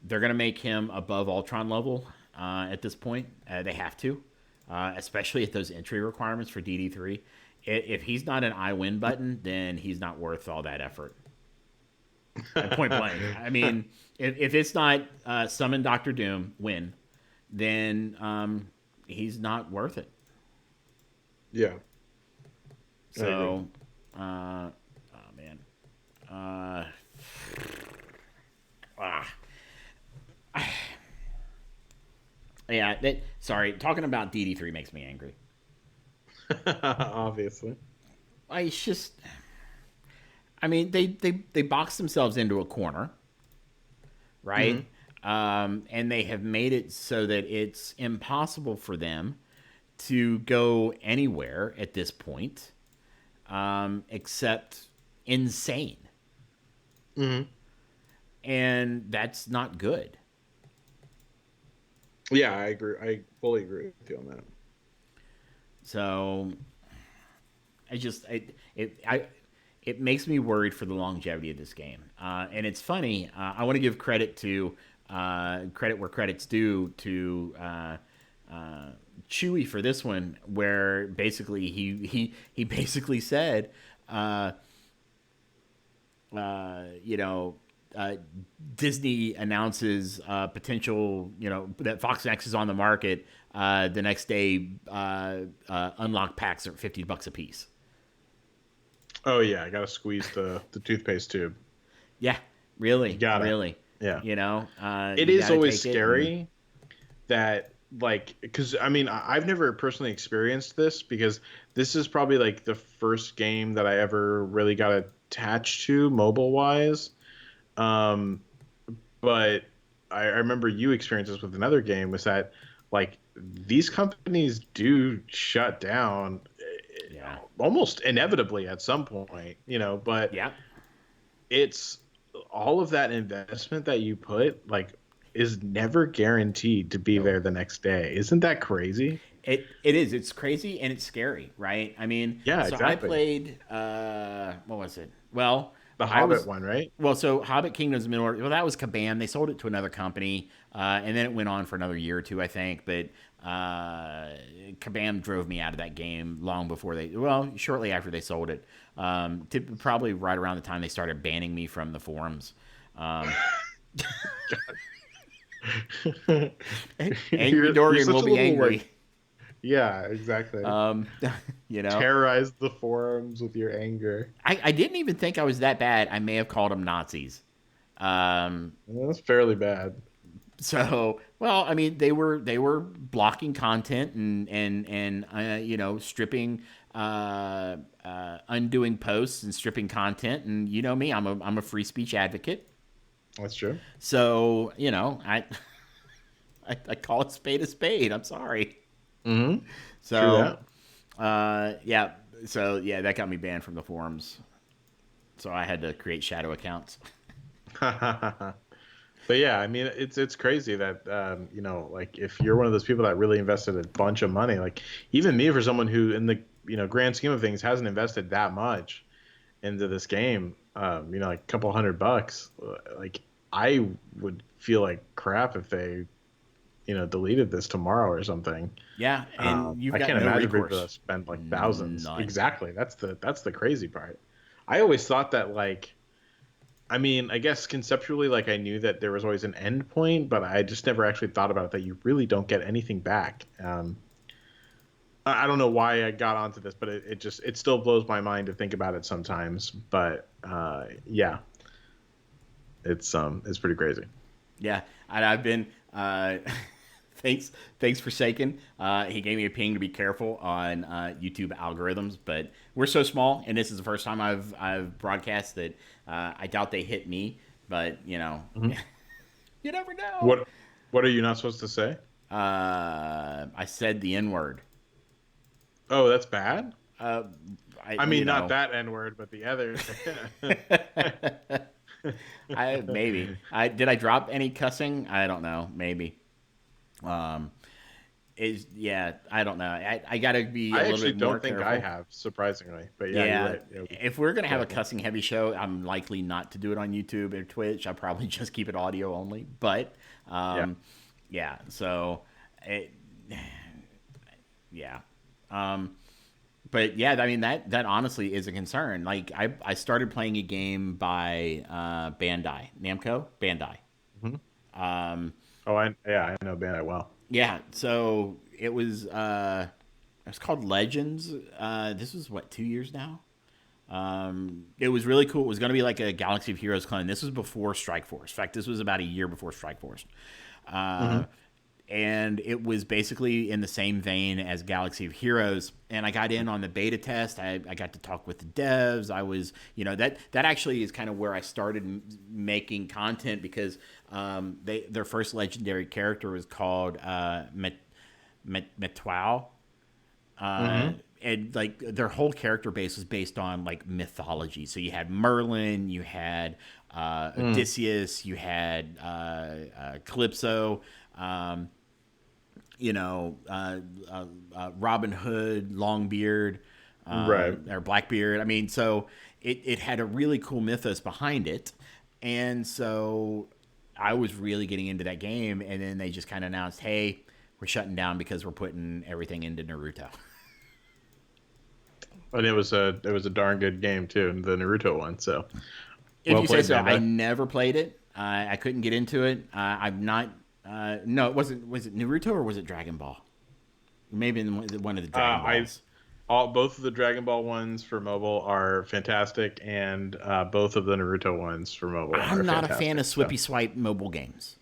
they're gonna make him above Ultron level at this point. They have to, especially at those entry requirements for DD3. If he's not an I win button, then he's not worth all that effort. At point blank. I mean, if it's not summon Doctor Doom win, then he's not worth it. Yeah, I agree. So, oh man, uh, ah, yeah. Sorry, talking about DD3 makes me angry. Obviously. It's just, I mean, they box themselves into a corner, right? Hmm. And they have made it so that it's impossible for them to go anywhere at this point, except insane, Hmm. and that's not good. Yeah, I agree. I fully agree with you on that. So I just it makes me worried for the longevity of this game. And it's funny. I want to give credit to credit where credit's due to Chewy for this one, where basically he basically said, uh, you know. Disney announces potential, that Fox X is on the market. The next day, unlock packs are $50 a piece. Oh yeah, I gotta squeeze the toothpaste tube. Yeah, You really, gotta. really. Yeah. It You is got to always take it, and scary that like, because I mean, I've never personally experienced this because this is probably like the first game that I ever really got attached to mobile wise. Um, but I remember you experienced this with another game, was that like these companies do shut down Yeah. almost inevitably at some point, but Yeah. it's all of that investment that you put like is never guaranteed to be No. there the next day. Isn't that crazy? It is. It's crazy and it's scary, right? I mean, Yeah, so I exactly. played what was it? Well, The I Hobbit was one, right? well, so Hobbit Kingdoms of Middle Earth. Well, that was Kabam. They sold it to another company, and then it went on for another year or two, I think. But Kabam drove me out of that game long before shortly after they sold it. Probably right around the time they started banning me from the forums. Um, Angry You're Dorian will such a be little like, angry. yeah, exactly. Um, you know, Terrorize the forums with your anger. I didn't even think I was that bad. I may have called them Nazis. Um, Well, that's fairly bad. so, well, I mean, they were blocking content and stripping, undoing posts and stripping content. And you know me, I'm a free speech advocate. That's true. So I call a spade a spade. I'm sorry. Mm-hmm. True So that. yeah, so yeah, that got me banned from the forums. So I had to create shadow accounts. But yeah, I mean, it's crazy that like if you're one of those people that really invested a bunch of money, like even me, for someone who, in the grand scheme of things, hasn't invested that much into this game, like a couple $100, like I would feel like crap if they deleted this tomorrow or something. Yeah, and you've I got can't no imagine people recourse. that spend like thousands. None. Exactly. That's the crazy part. I always thought that, like, I mean, I guess conceptually, like, I knew that there was always an end point, but I just never actually thought about it, that you really don't get anything back. I don't know why I got onto this, but it still blows my mind to think about it sometimes. But yeah, it's pretty crazy. Yeah, and I've been. Thanks for Saken. He gave me a ping to be careful on YouTube algorithms, but we're so small, and this is the first time I've broadcast that. I doubt they hit me, but Mhm. you never know. What are you not supposed to say? I said the N word. Oh, that's bad. Uh, I I you mean, not know. that N word, but the other. I maybe I did I drop any cussing? I don't know. Maybe. Um, is yeah. I don't know. I gotta be a I little actually bit more don't think I careful. have, surprisingly. But yeah, you're Yeah, right. Yeah, be if we're gonna have a careful. cussing heavy show, I'm likely not to do it on YouTube or Twitch. I'll probably just keep it audio only. But Yeah. yeah, so it, yeah. Um, but yeah, I mean that honestly is a concern. Like I started playing a game by Bandai Namco Bandai. hmm Um, Oh, I know Bandai well. yeah, so it was called Legends. This was what 2 years now. It was really cool. It was going to be like a Galaxy of Heroes clone. This was before Strike Force. In fact, this was about a year before Strike Force. Uh, hmm and it was basically in the same vein as Galaxy of Heroes. And I got in on the beta test. I got to talk with the devs. I was, that actually is kind of where I started making content because their first legendary character was called Metwao. Uh, hmm and like their whole character base was based on like mythology. So you had Merlin, you had mm Odysseus, you had Calypso, um, Robin Hood, Longbeard, Right. or Blackbeard. I mean, so it had a really cool mythos behind it, and so I was really getting into that game. And then they just kind of announced, "Hey, we're shutting down because we're putting everything into Naruto." And it was a darn good game too, the Naruto one. So If well you say played, so, I Bandai. never played it. I couldn't get into it. I'm not. No, it wasn't. Was it Naruto or was it Dragon Ball? Maybe in one of the Dragon I Balls. all both of the Dragon Ball ones for mobile are fantastic, and both of the Naruto ones for mobile are I'm not a fan fantastic. of So swippy swipe mobile games.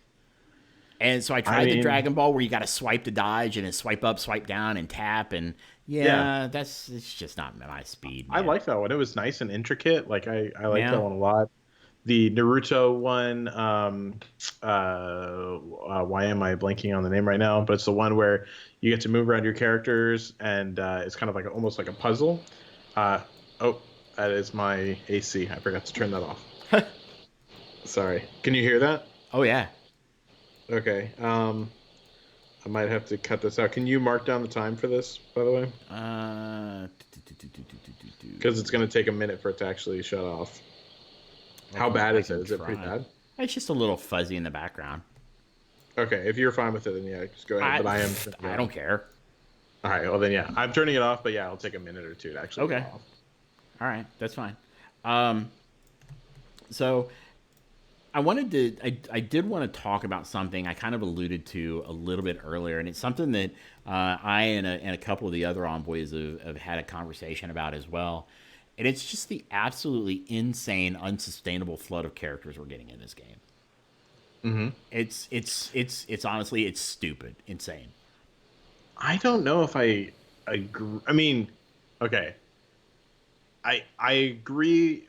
And so I I tried the mean, Dragon Ball where you got to swipe to dodge and then swipe up, swipe down, and tap. And yeah, yeah, it's just not my speed, I man. like that one. It was nice and intricate. Like I like that Yeah. one a lot. The Naruto one, why am I blanking on the name right now? But it's the one where you get to move around your characters, and it's kind of like almost like a puzzle. Uh, oh, that is my AC. I forgot to turn that off. Sorry. Can you hear that? Oh yeah. Okay. I might have to cut this out. Can you mark down the time for this, by the way? Uh, Because it's going to take a minute for it to actually shut off. How bad I is it? can Is it pretty try. bad? It's just a little fuzzy in the background. Okay, if you're fine with it, then yeah, just go ahead. I But I am turning it I off. don't care. All right, well then yeah, I'm turning it off. But yeah, it'll take a minute or two to actually go Okay. off. All right, that's fine. Um, so I did want to talk about something I kind of alluded to a little bit earlier, and it's something that I and a couple of the other envoys have had a conversation about as well. And it's just the absolutely insane, unsustainable flood of characters we're getting in this game. Hmm. It's honestly it's stupid, insane. I don't know if I agree. I mean, okay, I agree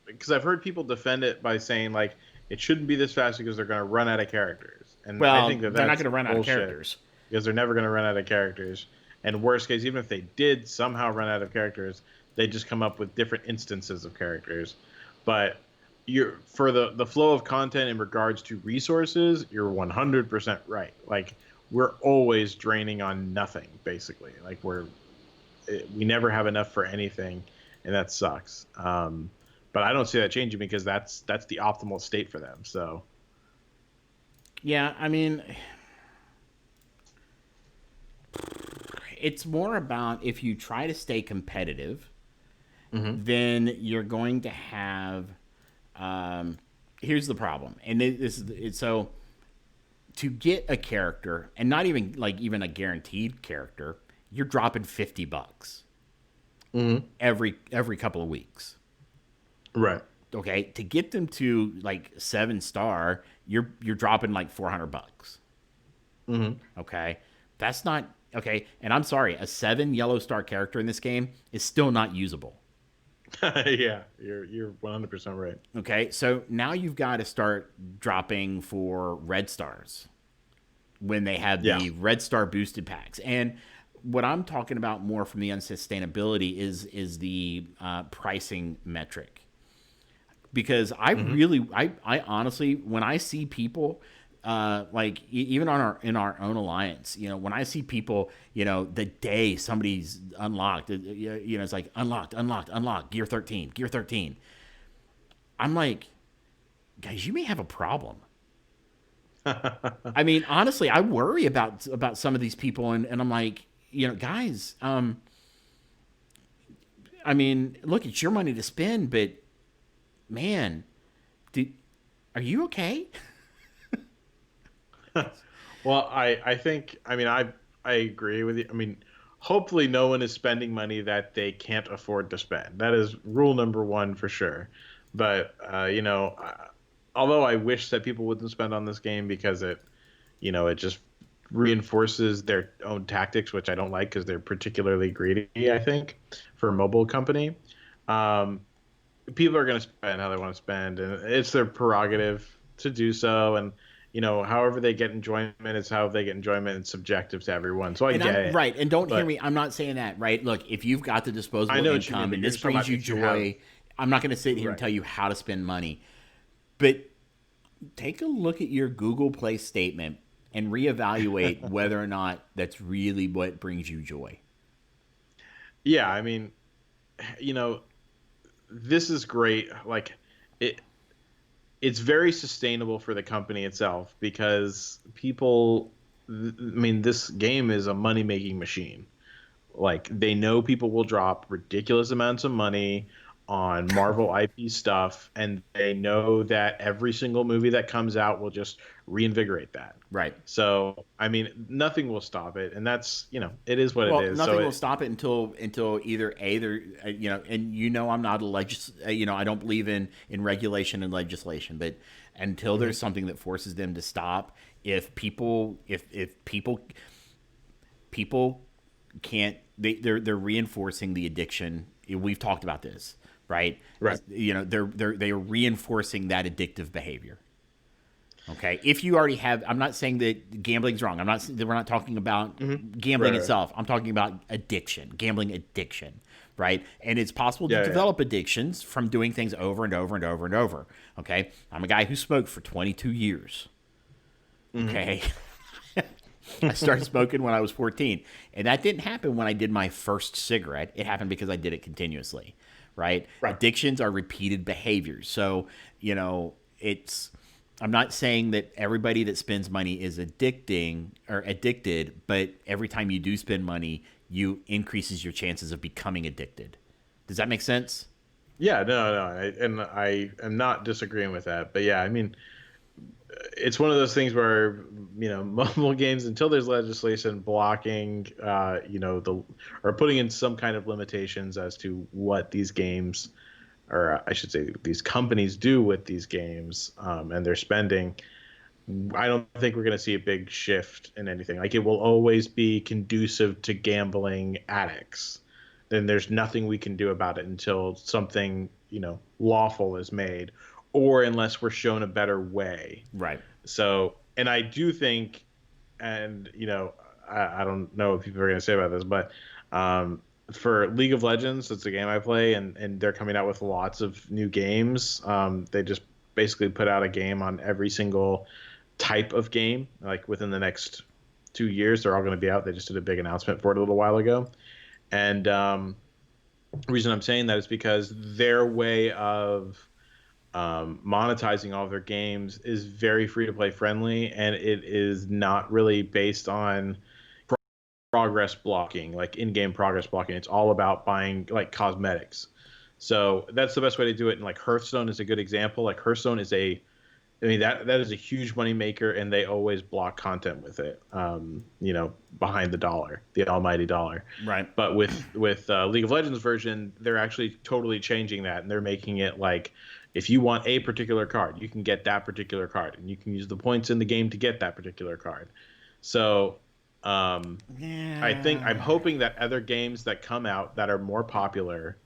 because I've heard people defend it by saying like it shouldn't be this fast because they're going to run out of characters, and I Well, think that they're not that's going to run out of bullshit characters. because they're never going to run out of characters. And worst case, even if they did somehow run out of characters, they just come up with different instances of characters. But you're for the flow of content in regards to resources, you're 100% right. Like we're always draining on nothing basically. Like we never have enough for anything, and that sucks. But I don't see that changing because that's the optimal state for them. So Yeah, I mean, it's more about if you try to stay competitive, hmm. then you're going to have. Um, here's the problem, and this is so to get a character, and not even like even a guaranteed character, you're dropping $50 Hmm. every couple of weeks. Right. Okay, to get them to like 7 star, you're dropping like $400. Hmm. Okay, that's not okay. And I'm sorry, a 7 yellow star character in this game is still not usable. Yeah, you're 100% right. Okay, so now you've got to start dropping for red stars when they have Yeah. the red star boosted packs. And what I'm talking about more from the unsustainability is the pricing metric. Because Hmm. I honestly, when I see people, like even on our in our own alliance, when I see people, the day somebody's unlocked, it's like unlocked, unlocked, unlocked, gear 13, gear 13. I'm like, guys, you may have a problem. I mean, honestly, I worry about some of these people, and I'm like, guys, I mean, look, it's your money to spend, but man, did, are you okay? Well, I think I mean I agree with you. I mean, hopefully no one is spending money that they can't afford to spend. That is rule number one for sure. But although I wish that people wouldn't spend on this game because it just reinforces their own tactics, which I don't like because they're particularly greedy, I think, for a mobile company. Um, People are going to spend how they want to spend, and it's their prerogative to do so. And however they get enjoyment is how they get enjoyment. It's subjective to everyone, so I And get I'm it. right. And don't hear But me. I'm not saying that, right? Look, if you've got the I disposable know what you mean. income But and you're this just talking brings about you if you have joy, I'm not going to sit here and right. tell you how to spend money. But take a look at your Google Play statement and reevaluate whether or not that's really what brings you joy. Yeah, I mean, you know, this is great. Like it, it's very sustainable for the company itself because people. I mean, this game is a money making machine. Like they know people will drop ridiculous amounts of money on Marvel IP stuff, and they know that every single movie that comes out will just reinvigorate that. Right. So, I mean, nothing will stop it, and that's, it is what it Well, is. So nothing will stop it until either they're and I'm not a I don't believe in regulation and legislation, but until Mhm. there's something that forces them to stop, if people can't they're reinforcing the addiction. We've talked about this, right? Right. They're reinforcing that addictive behavior. Okay, if you already have, I'm not saying that gambling's wrong. We're not talking about Hmm. gambling Right. itself. I'm talking about addiction, gambling addiction, right? And it's possible to Yeah. Yeah. develop addictions from doing things over and over and over and over. Okay, I'm a guy who smoked for 22 years. Hmm. Okay, I started smoking when I was 14, and that didn't happen when I did my first cigarette. It happened because I did it continuously, right? Right. Addictions are repeated behaviors. So, it's I'm not saying that everybody that spends money is addicting or addicted, but every time you do spend money, you increases your chances of becoming addicted. Does that make sense? Yeah. No. No. And I am not disagreeing with that. But yeah, I mean, it's one of those things where mobile games, until there's legislation blocking the or putting in some kind of limitations as to what these games, or I should say these companies, do with these games, and their spending, I don't think we're going to see a big shift in anything. Like, it will always be conducive to gambling addicts. Then there's nothing we can do about it until something lawful is made, or unless we're shown a better way. Right. So, and I do think, and I don't know what people are going to say about this, but for League of Legends, it's a game I play, and they're coming out with lots of new games. They just basically put out a game on every single type of game. Like, within the next 2 years, they're all going to be out. They just did a big announcement for it a little while ago, and the reason I'm saying that is because their way of monetizing all of their games is very free to play friendly, and it is not really based on progress blocking, like in-game progress blocking. It's all about buying like cosmetics. So that's the best way to do it. And like Hearthstone is a good example. Like Hearthstone is I mean, that is a huge money maker, and they always block content with it. Behind the dollar, the almighty dollar. Right. But with League of Legends version, they're actually totally changing that, and they're making it like, if you want a particular card, you can get that particular card, and you can use the points in the game to get that particular card. So, um, I'm Yeah. hoping that other games that come out that are more popular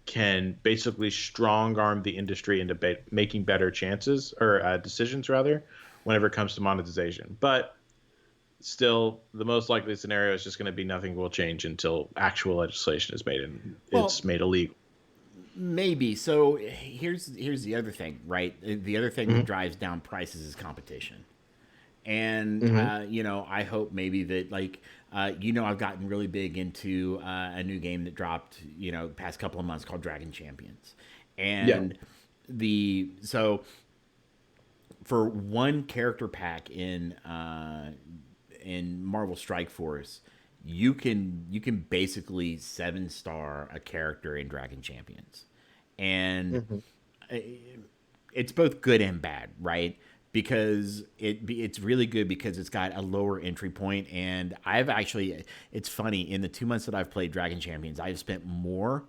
can basically strong arm the industry into making better chances, or decisions rather, whenever it comes to monetization. But still, the most likely scenario is just going to be nothing will change until actual legislation is made and Well, it's made illegal. maybe. So here's the other thing, right? The other thing that Hmm. drives down prices is competition. And Hmm. I hope maybe that, like, I've gotten really big into a new game that dropped past couple of months called Dragon Champions. Yeah. And the so for one character pack in Marvel Strike Force, you can basically 7-star a character in Dragon Champions. And Hmm. it's both good and bad, right? Because it's really good because it's got a lower entry point, and I've actually, it's funny, in the 2 months that I've played Dragon Champions, I've spent more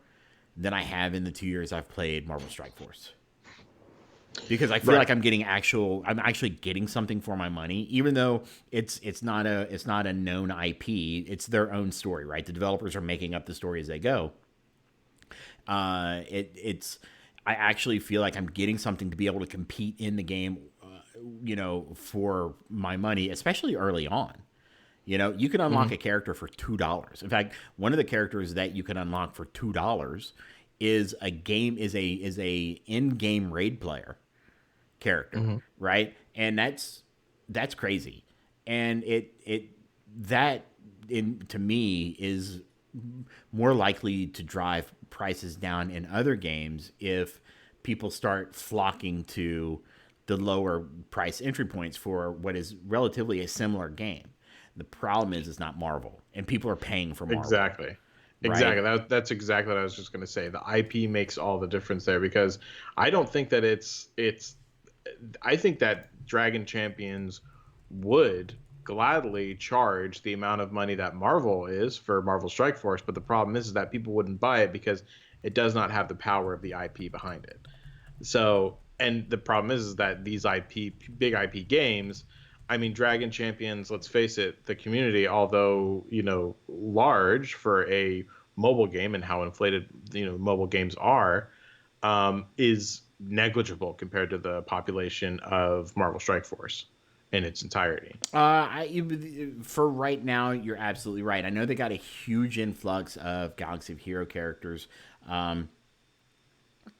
than I have in the 2 years I've played Marvel Strike Force, because I feel Right. like I'm actually getting something for my money, even though it's not a known IP. It's their own story, right? The developers are making up the story as they go. It's I actually feel like I'm getting something to be able to compete in the game, for my money, especially early on. You can Hmm. unlock a character for $2. In fact, one of the characters that you can unlock for $2 is a in-game raid player character, Hmm. right? And that's crazy. And that to me is more likely to drive prices down in other games if people start flocking to the lower price entry points for what is relatively a similar game. The problem is it's not Marvel, and people are paying for Marvel. Exactly. right? Exactly. That's exactly what I was just going to say. The IP makes all the difference there because I don't think that it's I think that Dragon Champions would gladly charge the amount of money that Marvel is for Marvel Strike Force, but the problem is that people wouldn't buy it because it does not have the power of the IP behind it. So, and the problem is that these big IP games, I mean, Dragon Champions, let's face it, the community, although, large for a mobile game and how inflated, mobile games are, is negligible compared to the population of Marvel Strike Force in its entirety. For right now, you're absolutely right. I know they got a huge influx of Galaxy of Hero characters, um,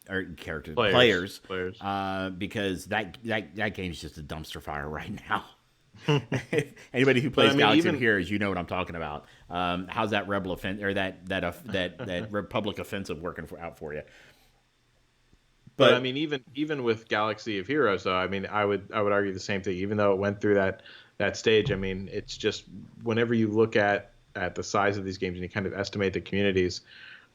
or characters players, Players. because that game's just a dumpster fire right now. Anybody who But plays I mean, Galaxy of even Heroes, you know what I'm talking about. How's that rebel offense or that Republic offensive working out for you? But I But mean, even with Galaxy of Heroes, though, I mean, I would argue the same thing. Even though it went through that stage, I mean, it's just whenever you look at the size of these games and you kind of estimate the communities,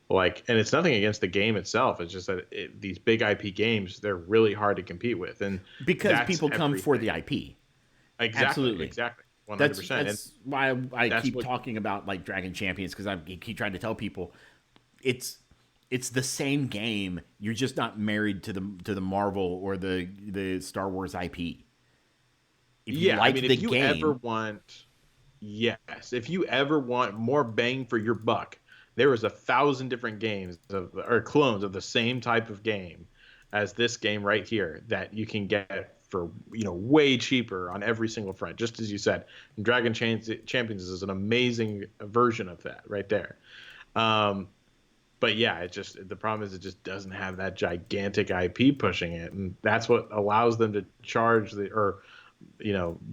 like, and it's nothing against the game itself. It's just that these big IP games, they're really hard to compete with, and because that's people come for everything. the IP, Exactly, absolutely. exactly, 100%. That's And that's why I that's keep what, talking about like Dragon Champions because I keep trying to tell people it's it's the same game. You're just not married to the Marvel or the Star Wars IP. If you yeah. I like mean, the if you ever game, want, yes, if you ever want more bang for your buck, there is 1,000 different games or clones of the same type of game as this game right here that you can get for way cheaper on every single front. Just as you said, Champions is an amazing version of that right there. Um, but yeah, the problem is it just doesn't have that gigantic IP pushing it, and that's what allows them to charge or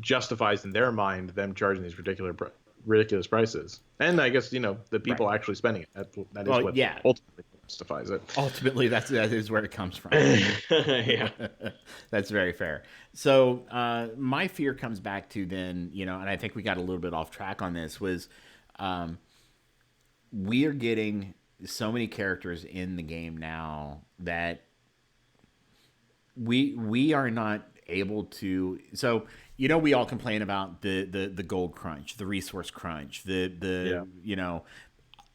justifies in their mind them charging these ridiculous prices. And I guess the right? people actually spending it. That is Well, what yeah. ultimately justifies it. Ultimately, that is where it comes from. Yeah. That's very fair. So my fear comes back to then, and I think we got a little bit off track on this was we are getting so many characters in the game now that we are not able to. So we all complain about the gold crunch, the resource crunch, Yeah.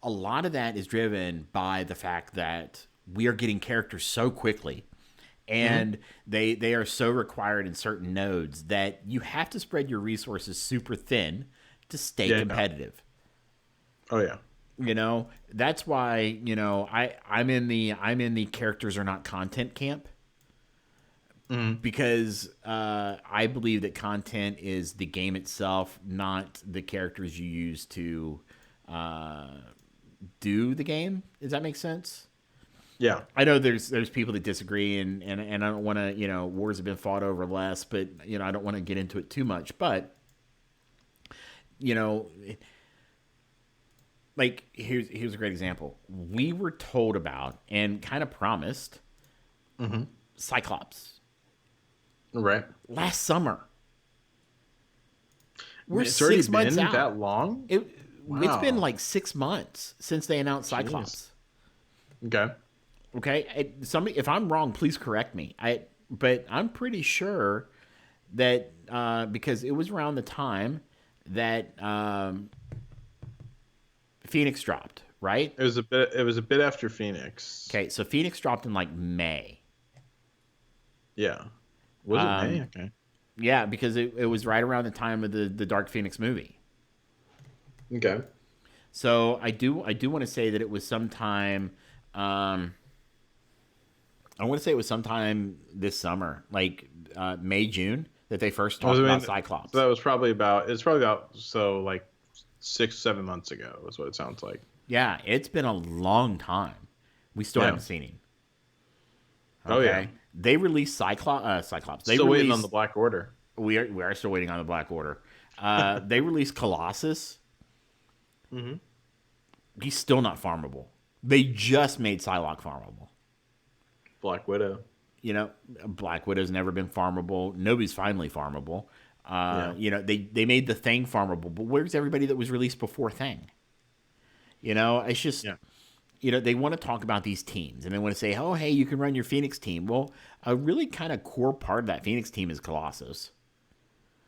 a lot of that is driven by the fact that we are getting characters so quickly Hmm. and they are so required in certain nodes that you have to spread your resources super thin to stay Yeah. competitive. Oh yeah. That's why I'm in the characters are not content camp Hmm. because I believe that content is the game itself, not the characters you use to uh, do the game. Does that make sense? Yeah. I know there's people that disagree, and I don't want to, wars have been fought over less, but I don't want to get into it too much. But you know, like here's a great example. We were told about and kind of promised Hmm. Cyclops Right. last summer. I We're mean, it's already 6 months been out. that long. It it's been Wow. like 6 months since they announced Jeez. Cyclops. Okay. Okay, somebody, if I'm wrong, please correct me. But I'm pretty sure that because it was around the time that Phoenix dropped, right? It was a bit after Phoenix. Okay, so Phoenix dropped in like May. Yeah. Was it May? Um, Okay. yeah, because it was right around the time of the Dark Phoenix movie. Okay. So I do want to say that it was sometime. I want to say it was sometime this summer, like May June, that they first I talked mean, about so that Cyclops. was probably about. It's probably about so like 6, 7 months ago. Is what it sounds like. Yeah, it's been a long time. We still Yeah. haven't seen him. Oh yeah. Okay, they released Cyclops. They Still waiting on the released. Black Order. We are still waiting on the Black Order. They released Colossus. Hmm. He's still not farmable. They just made Psylocke farmable. Black Widow. Black Widow's never been farmable. Nobody's finally farmable. Yeah. They made the Thing farmable, but where's everybody that was released before Thing? It's just, Yeah. they want to talk about these teams and they want to say, oh, hey, you can run your Phoenix team. Well, a really kind of core part of that Phoenix team is Colossus.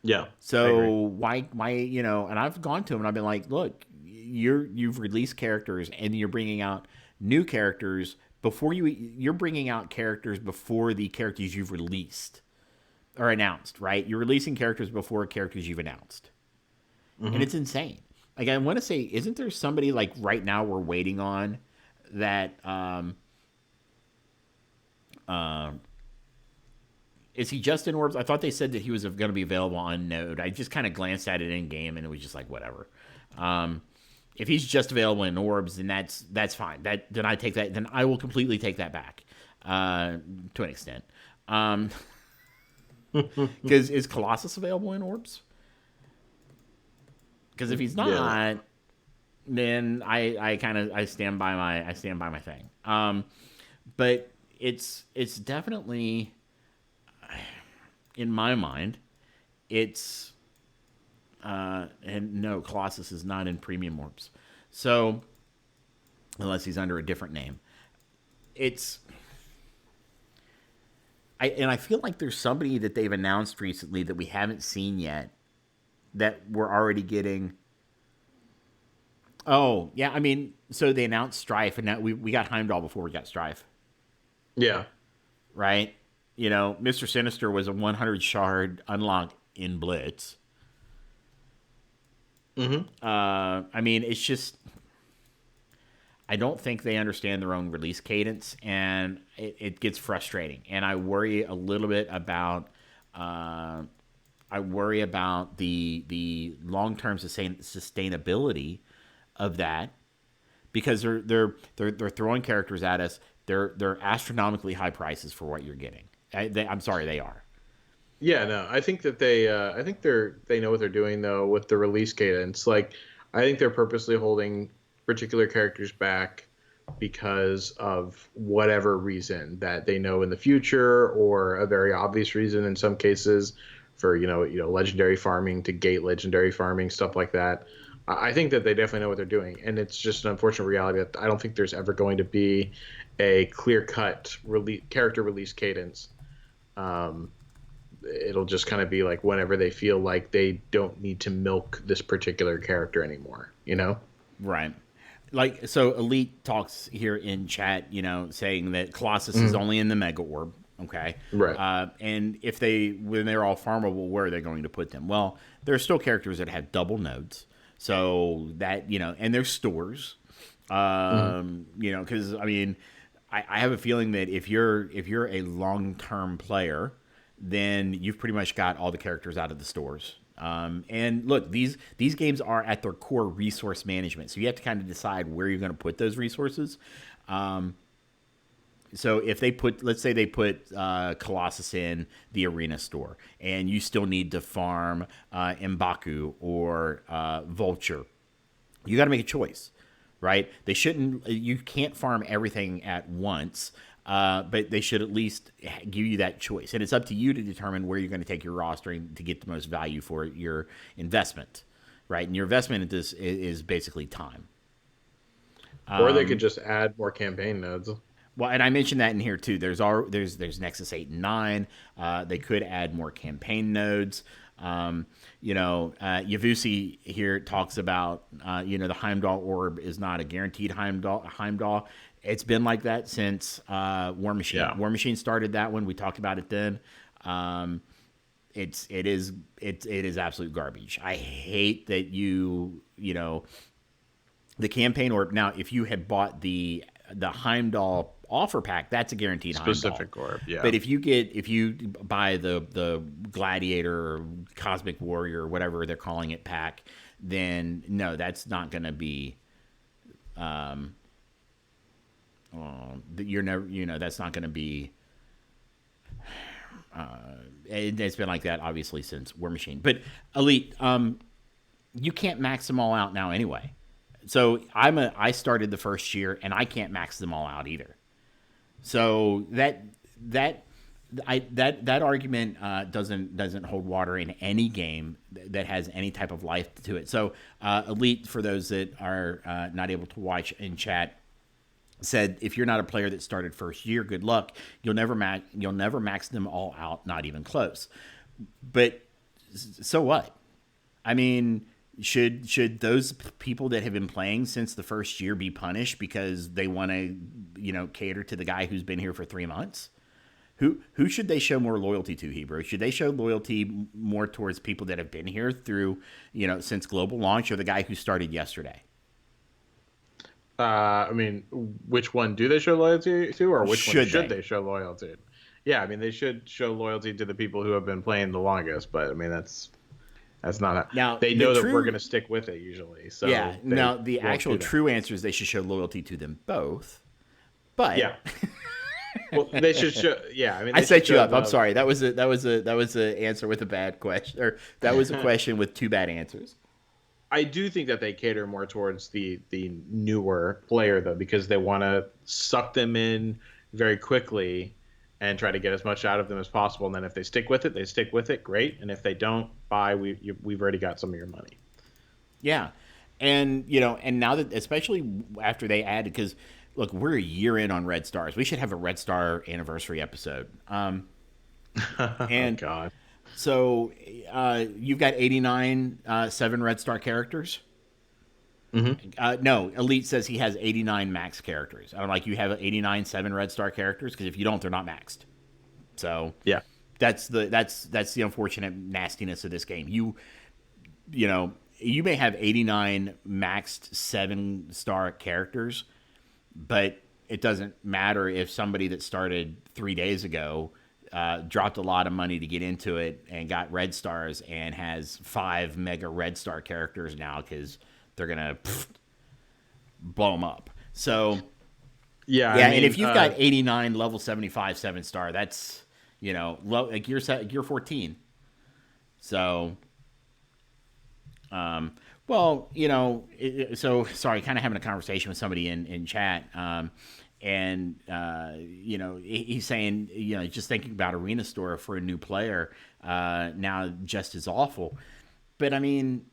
Yeah. I So agree. why, and I've gone to him and I've been like, look, you've released characters and you're bringing out new characters you're bringing out characters before the characters you've released or announced, right? You're releasing characters before characters you've announced. And Hmm. it's insane. Like, I want to say, isn't there somebody like right now we're waiting on that uh, is he just in orbs? I thought they said that he was going to be available on Node. I just kind of glanced at it in game and it was just like whatever. Um, if he's just available in orbs, then that's fine. Then I take that. Then I will completely take that back to an extent. Because is Colossus available in orbs? Because if he's Yeah. No. not, then I stand by my thing. But it's definitely in my mind, it's and no, Colossus is not in premium orbs. So unless he's under a different name, it's I feel like there's somebody that they've announced recently that we haven't seen yet that we're already getting. Oh yeah, I mean, so they announced Strife, and now we got Heimdall before we got Strife, Yeah. right? Mr. Sinister was a 100 shard unlock in Blitz. Hmm. I mean, it's just I don't think they understand their own release cadence, and it gets frustrating. And I worry a little bit about uh, the long term sustainability of that because they're throwing characters at us. They're astronomically high prices for what you're getting. I'm sorry, they are. Yeah, no, I think that I think they know what they're doing though with the release cadence. Like, I think they're purposely holding particular characters back because of whatever reason that they know in the future, or a very obvious reason in some cases, for legendary farming to gate legendary farming, stuff like that. I think that they definitely know what they're doing, and it's just an unfortunate reality that I don't think there's ever going to be a clear cut character release cadence. Um, it'll just kind of be like whenever they feel like they don't need to milk this particular character anymore, you know? Right. Like, so Elite talks here in chat, saying that Colossus is Mm, only in the Mega Orb. Okay. right. And when they're all farmable, where are they going to put them? Well, there are still characters that have double nodes. So that, and there's stores. Mm, Because, I mean, I have a feeling that if you're a long term player, then you've pretty much got all the characters out of the stores. And look, these games are at their core resource management, so you have to kind of decide where you're going to put those resources. So if let's say they put Colossus in the arena store, and you still need to farm M'Baku or Vulture, you got to make a choice, right? They shouldn't. You can't farm everything at once, but they should at least give you that choice, and it's up to you to determine where you're going to take your rostering to get the most value for your investment, right? And your investment in this is basically time. or they could just add more campaign nodes. Well, and I mentioned that in here too. There's Nexus 8 and 9. They could add more campaign nodes. Yavusi here talks about the Heimdall orb is not a guaranteed Heimdall. It's been like that since War Machine. Yeah. War Machine started that one. We talked about it then. Um, it is absolute garbage. I hate that the campaign orb. Now, if you had bought the Heimdall offer pack, that's a guaranteed Heimdall. Specific orb. Yeah. But if you buy the Gladiator or Cosmic Warrior or whatever they're calling it pack, then no, that's not going to be. You're never. That's not going to be. It's been like that obviously since War Machine, but Elite. You can't max them all out now anyway. So I started the first year and I can't max them all out either. So that that argument doesn't hold water in any game that has any type of life to it. So Elite, for those that are not able to watch in chat, said if you're not a player that started first year, good luck. You'll never max them all out, not even close. But so what? I mean, should those people that have been playing since the first year be punished because they want to, cater to the guy who's been here for 3 months? Who should they show more loyalty to, Hebrew? Should they show loyalty more towards people that have been here through, since global launch, or the guy who started yesterday? I mean, which one do they show loyalty to, or which one should they show loyalty to? Yeah, I mean, they should show loyalty to the people who have been playing the longest, but I mean, that's not now they know that we're going to stick with it usually. So yeah. Now the actual true answer is they should show loyalty to them both. But yeah, well, they should show. Yeah, I mean, I set you up. I'm sorry. That was a answer with a bad question, or that was a question with two bad answers. I do think that they cater more towards the newer player though, because they want to suck them in very quickly and try to get as much out of them as possible. And then if they stick with it, they stick with it. Great. And if they don't, bye. We've already got some of your money. Yeah. And, and now that, especially after they added, because look, we're a year in on Red Stars. We should have a Red Star anniversary episode. And oh, God. So you've got 89 7 Red Star characters. Mm-hmm. No, Elite says he has 89 max characters. I'm like, you have 89 7 Red Star characters, because if you don't, they're not maxed. So yeah, that's the unfortunate nastiness of this game. You may have 89 maxed 7-star characters, but it doesn't matter if somebody that started 3 days ago dropped a lot of money to get into it and got Red Stars and has 5 mega Red Star characters now, because they're gonna blow them up. So yeah. I mean, and if you've got 89 level 75 7-star, that's low, like gear 14. So well, so sorry, kind of having a conversation with somebody in chat, and he's saying, just thinking about Arena Store for a new player now just as awful. But I mean,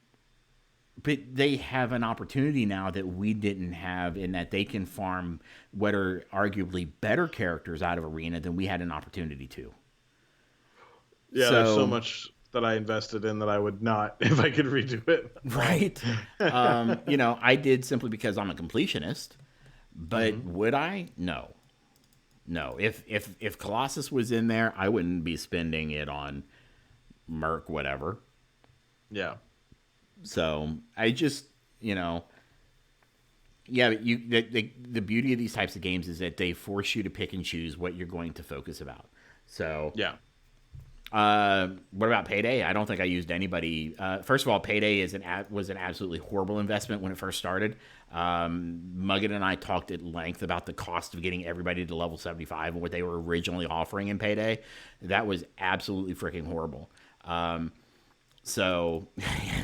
but they have an opportunity now that we didn't have, in that they can farm what are arguably better characters out of Arena than we had an opportunity to. Yeah, there's so much that I invested in that I would not if I could redo it. Right. I did simply because I'm a completionist. But would I? No. If Colossus was in there, I wouldn't be spending it on Merc, whatever. Yeah. So I just, yeah. But the beauty of these types of games is that they force you to pick and choose what you're going to focus about. So yeah. What about Payday? I don't think I used anybody. First of all, Payday was an absolutely horrible investment when it first started. Muggin and I talked at length about the cost of getting everybody to level 75 and what they were originally offering in Payday. That was absolutely freaking horrible. So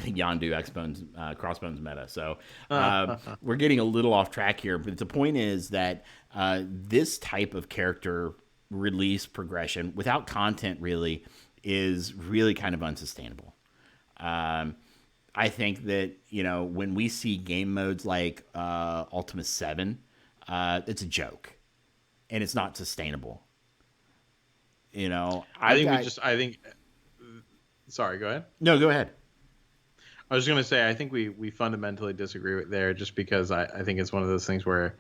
Yondu X-Bones, Crossbones meta. So we're getting a little off track here, but the point is that this type of character release progression without content really is really kind of unsustainable. I think that, when we see game modes like Ultima 7, it's a joke and it's not sustainable. Sorry, go ahead. No, go ahead. I was going to say, I think we fundamentally disagree with there, just because I think it's one of those things where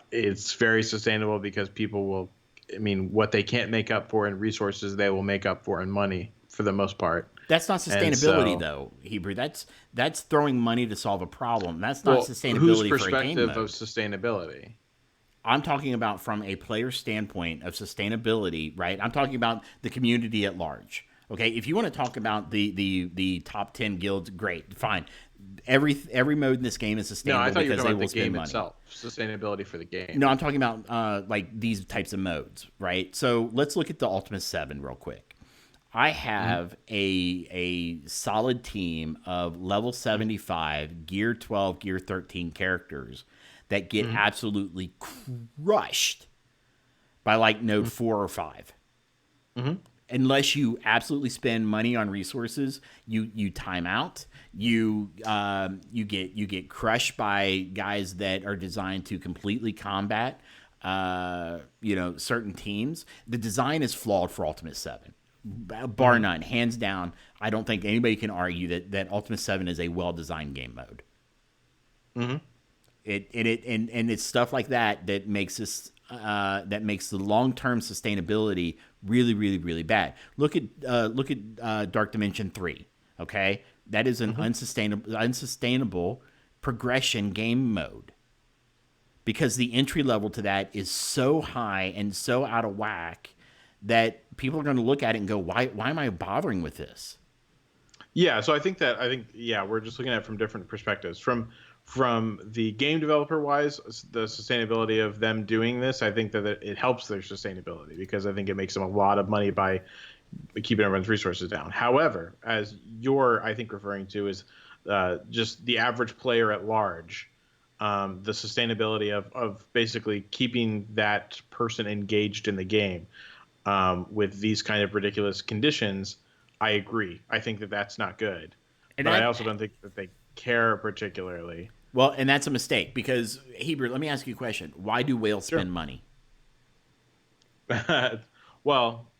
it's very sustainable because people will, what they can't make up for in resources, they will make up for in money for the most part. That's not sustainability, though, Hebrew. That's throwing money to solve a problem. That's not sustainability for a game mode. Whose perspective of sustainability? I'm talking about from a player standpoint of sustainability, right? I'm talking about the community at large. Okay, if you want to talk about the top 10 guilds, great, fine. Every mode in this game is sustainable because they will spend money. Itself, sustainability for the game. No, I'm talking about like these types of modes, right? So let's look at the Ultima 7 real quick. I have a solid team of level 75, gear 12, gear 13 characters that get absolutely crushed by like node 4 or 5. Hmm. Unless you absolutely spend money on resources, you time out. You get crushed by guys that are designed to completely combat certain teams. The design is flawed for Ultimate Seven, bar Hmm. none, hands down. I don't think anybody can argue that Ultimate Seven is a well designed game mode. Hmm. And it's stuff like that makes this that makes the long term sustainability really really really bad. Look at Dark Dimension 3. Okay, that is an Hmm. unsustainable progression game mode because the entry level to that is so high and so out of whack that people are going to look at it and go, why am I bothering with this? Yeah, so I think yeah, we're just looking at it from different perspectives. From the game developer wise, the sustainability of them doing this, I think that it helps their sustainability because I think it makes them a lot of money by keeping everyone's resources down. However, as you're I think referring to is just the average player at large, the sustainability of basically keeping that person engaged in the game with these kind of ridiculous conditions, I agree. I think that that's not good, And but I that also don't think that they care particularly. Well, and that's a mistake because Hebrew. Let me ask you a question: why do whales Sure. spend money? Well,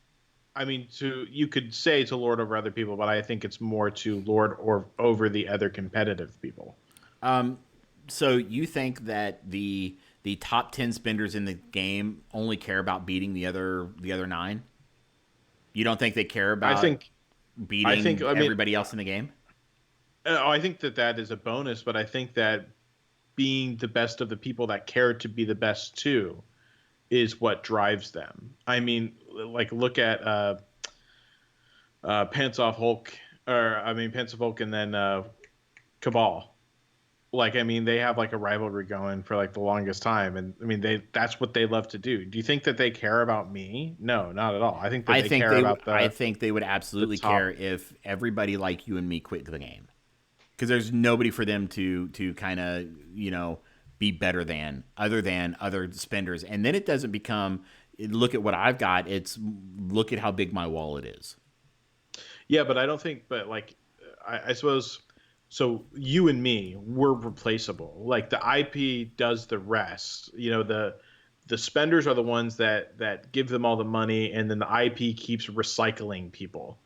I mean, to you could say to lord over other people, but I think it's more to lord or over the other competitive people. So you think that the top 10 spenders in the game only care about beating the other nine? You don't think they care I about think, beating I mean, everybody else in the game? I think that that is a bonus, but I think that being the best of the people that care to be the best too is what drives them. I mean, like look at Pantsov Hulk, or I mean Pantsov Hulk, and then Cabal. Like I mean, they have like a rivalry going for like the longest time, and I mean that's what they love to do. Do you think that they care about me? No, not at all. I think that they care about I the think they would the absolutely care top. if everybody like you and me quit the game because there's nobody for them to kind of be better than other spenders, and then it doesn't become look at what I've got. It's look at how big my wallet is. Yeah, but I don't think. But like, I suppose. So you and me, we're replaceable. Like the IP does the rest. You know, the spenders are the ones that give them all the money, and then the IP keeps recycling people.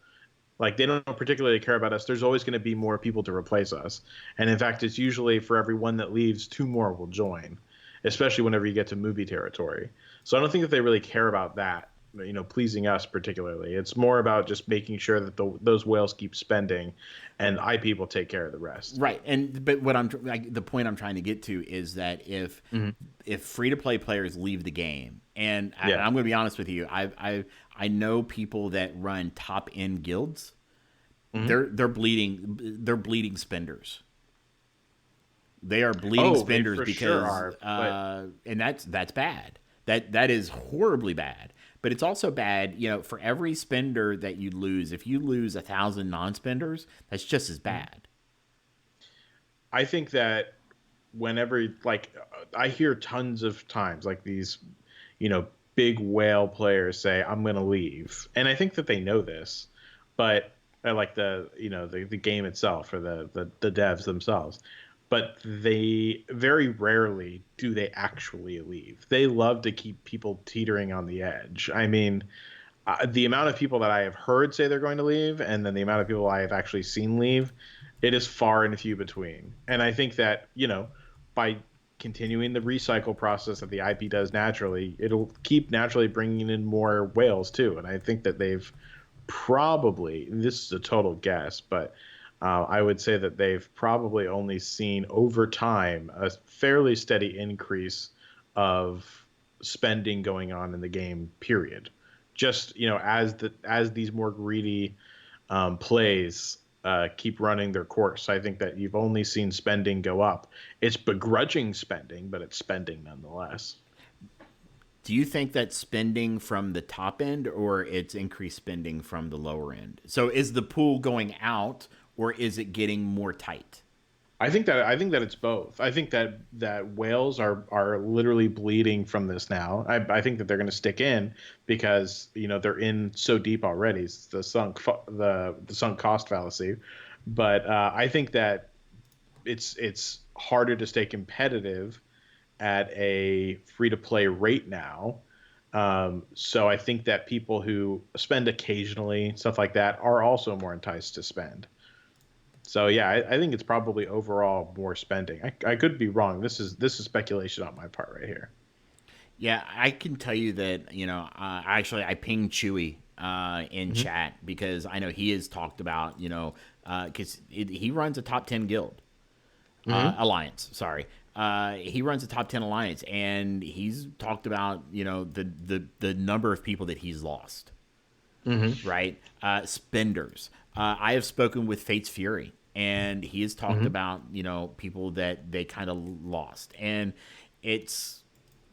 Like they don't particularly care about us. There's always going to be more people to replace us, and in fact, it's usually for every one that leaves, two more will join, especially whenever you get to movie territory. So I don't think that they really care about that. You know, pleasing us particularly. It's more about just making sure that those whales keep spending, and IP will take care of the rest. Right, and but what I'm like, the point I'm trying to get to is that Hmm. if free to play players leave the game, and Yeah. I'm going to be honest with you, I know people that run top end guilds. Hmm. They're bleeding spenders. They are bleeding Oh, they spenders for sure because are. But and that's bad. That is horribly bad. But it's also bad, for every spender that you lose, if you lose 1,000 non-spenders, that's just as bad. I think that whenever like I hear tons of times like these, you know, big whale players say I'm going to leave, and I think that they know this, but like the game itself or the devs themselves, but they very rarely do they actually leave. They love to keep people teetering on the edge. I mean, the amount of people that I have heard say they're going to leave, and then the amount of people I have actually seen leave, it is far and few between. And I think that by continuing the recycle process that the IP does naturally, it'll keep naturally bringing in more whales too. And I think that they've probably, and this is a total guess, but I would say that they've probably only seen over time a fairly steady increase of spending going on in the game. Period. Just as these more greedy plays keep running their course, I think that you've only seen spending go up. It's begrudging spending, but it's spending nonetheless. Do you think that's spending from the top end or it's increased spending from the lower end? So is the pool going out or is it getting more tight? I think that it's both. I think that whales are literally bleeding from this now. I think that they're going to stick in because they're in so deep already. It's the sunk cost fallacy. But I think that it's harder to stay competitive at a free to play rate now. So I think that people who spend occasionally, stuff like that, are also more enticed to spend. So yeah, I think it's probably overall more spending. I could be wrong. This is speculation on my part right here. Yeah, I can tell you that actually I pinged Chewy in Hmm. chat because I know he has talked about because he runs a top 10 guild Hmm. alliance. Sorry, he runs a top 10 alliance, and he's talked about the number of people that he's lost. Hmm. Right, spenders. I have spoken with Fate's Fury, and he has talked Hmm. about people that they kind of lost, and it's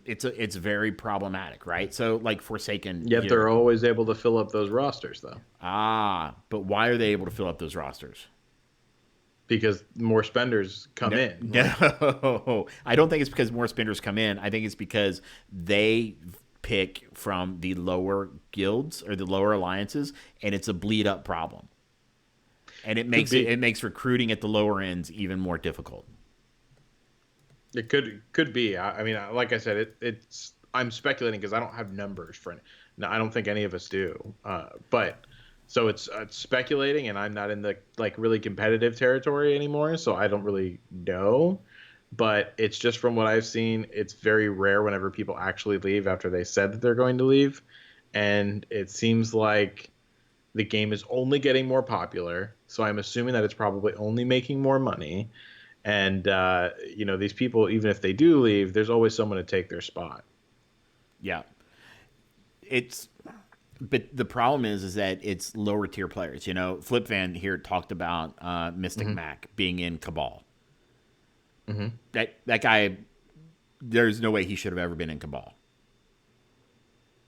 it's very problematic, right? So like Forsaken Yet they're here. always able to fill up those rosters though, But why are they able to fill up those rosters? because more spenders come No, in. Like no, I don't think it's because more spenders come in. I think it's because they pick from the lower guilds or the lower alliances, and it's a bleed up problem, and could be. it makes recruiting at the lower ends even more difficult. It could be. I mean, like I said, it's. I'm speculating because I don't have numbers for it. No, I don't think any of us do. But so it's speculating, and I'm not in the like really competitive territory anymore, so I don't really know. But it's just from what I've seen, it's very rare whenever people actually leave after they said that they're going to leave, and it seems like the game is only getting more popular. So I'm assuming that it's probably only making more money, and these people, even if they do leave, there's always someone to take their spot. Yeah, it's but the problem is that it's lower tier players. Flip Van here talked about Mystic Hmm. Mac being in Cabal. Hmm. That guy, there's no way he should have ever been in Cabal.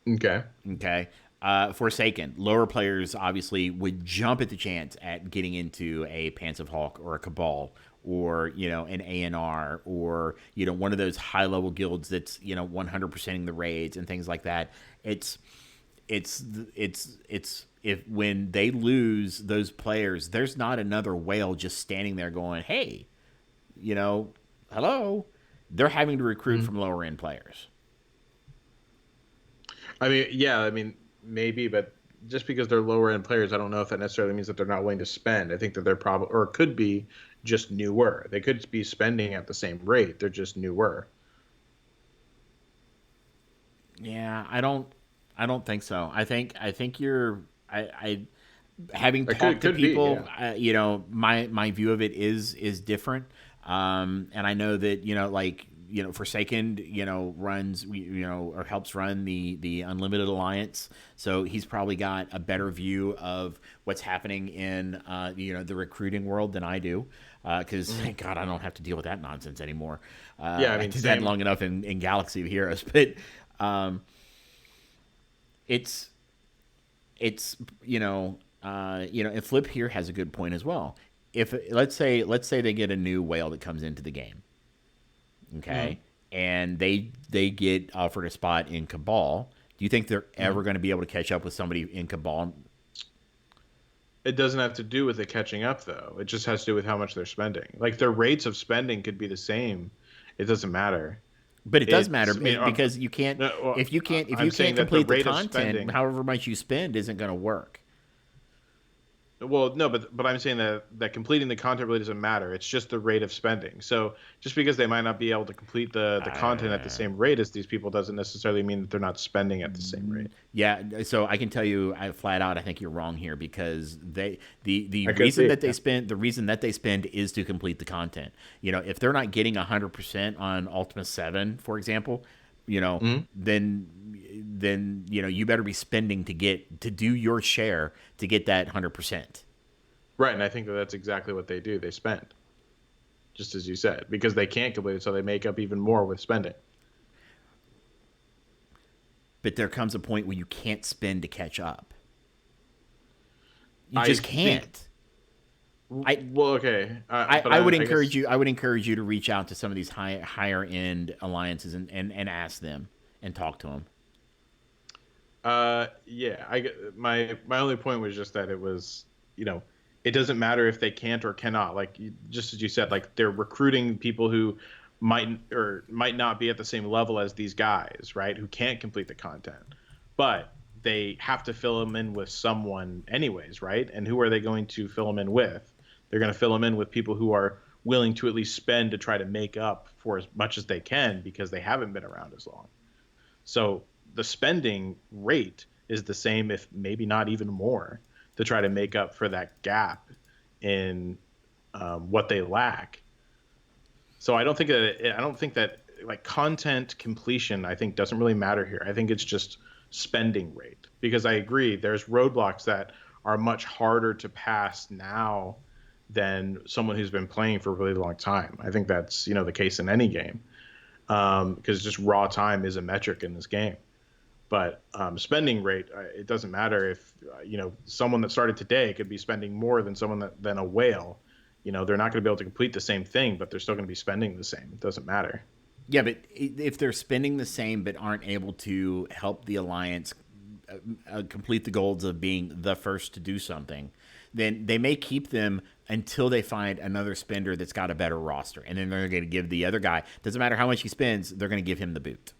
Okay. Okay. Forsaken, lower players obviously would jump at the chance at getting into a Pants of Hulk or a Cabal or an ANR or one of those high level guilds that's 100%ing the raids and things like that. It's it's it's if when they lose those players, there's not another whale just standing there going, "Hey, you know, hello." They're having to recruit Hmm. from lower end players. I mean, yeah, I mean, maybe, but just because they're lower end players, I don't know if that necessarily means that they're not willing to spend. I think that they're probably, or it could be just newer. They could be spending at the same rate. They're just newer. Yeah, I don't think so. I think you're I having It could talked to could be, people, yeah. my view of it is different. And I know that like Forsaken runs or helps run the Unlimited Alliance, so he's probably got a better view of what's happening in the recruiting world than I do. Because Hmm. thank God I don't have to deal with that nonsense anymore. Yeah, I I mean, did that same. long enough in Galaxy of Heroes, but um, it's it's and Flip here has a good point as well. If let's say they get a new whale that comes into the game, Hmm. okay, and they get offered a spot in Cabal, do you think they're Hmm. ever going to be able to catch up with somebody in Cabal? It doesn't have to do with it catching up, though. It just has to do with how much they're spending. Like their rates of spending could be the same. It doesn't matter. But it does matter I mean, because you can't no, well, if you I'm can't saying that the complete the rate of content, spending. however much you spend isn't going to work. Well, no, but I'm saying that completing the content really doesn't matter. It's just the rate of spending. So just because they might not be able to complete the content at the same rate as these people doesn't necessarily mean that they're not spending at the same rate. Yeah, so I can tell you, flat out, I think you're wrong here because the I could reason be. that they Yeah. spend the reason that they spend is to complete the content. If they're not getting 100% on Ultima 7, for example, Mhm. then you better be spending to do your share to get that 100%. Right, and I think that that's exactly what they do. They spend, just as you said, because they can't complete it, so they make up even more with spending. But there comes a point where you can't spend to catch up. You I just think can't. I Well, okay, but I would I encourage guess you. I would encourage you to reach out to some of these higher end alliances and ask them and talk to them. yeah, my only point was just that it was, you know, it doesn't matter if they can't or cannot. Like just as you said, like they're recruiting people who might not be at the same level as these guys, right? Who can't complete the content, but they have to fill them in with someone anyways, right? And who are they going to fill them in with? They're going to fill them in with people who are willing to at least spend to try to make up for as much as they can because they haven't been around as long. So the spending rate is the same, if maybe not even more, to try to make up for that gap in what they lack. So I don't think that like content completion I think doesn't really matter here. I think it's just spending rate because I agree there's roadblocks that are much harder to pass now than someone who's been playing for a really long time. I think that's the case in any game because just raw time is a metric in this game. But spending rate, it doesn't matter if someone that started today could be spending more than than a whale. They're not going to be able to complete the same thing, but they're still going to be spending the same. It doesn't matter. Yeah, but if they're spending the same but aren't able to help the alliance complete the goals of being the first to do something, then they may keep them until they find another spender that's got a better roster, and then they're going to give the other guy. Doesn't matter how much he spends, they're going to give him the boot.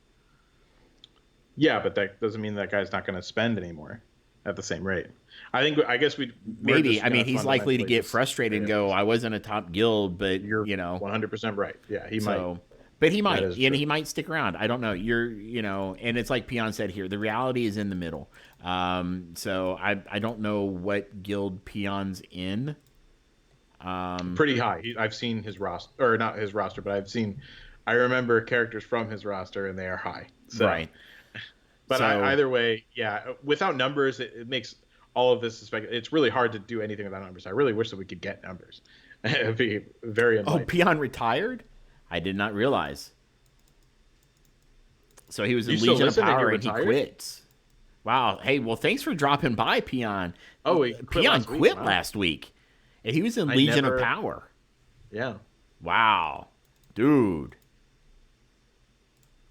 Yeah, but that doesn't mean that guy's not going to spend anymore at the same rate. I guess we're Maybe. just I going mean, to he's likely to fundamentally get just frustrated and go, "I wasn't a top guild, but you're you know." 100% right. Yeah, he might. So, but he That might, is and true. he might stick around. I don't know. And it's like Peon said here. The reality is in the middle. So I don't know what guild Peon's in. Pretty high. I've seen his roster, or not his roster, but I remember characters from his roster, and they are high. So, Right. but So either way, yeah, without numbers, it makes all of this it's really hard to do anything without numbers. I really wish that we could get numbers. It'd be very oh, enlightening. Peon retired. I did not realize. So he was You in still Legion of listen and you're Power and he retired? quits. Wow. Hey, well, thanks for dropping by, Peon. Oh, he quit Peon last week. quit Wow. last week, and he was in I Legion of never. Power. Yeah. Wow, dude.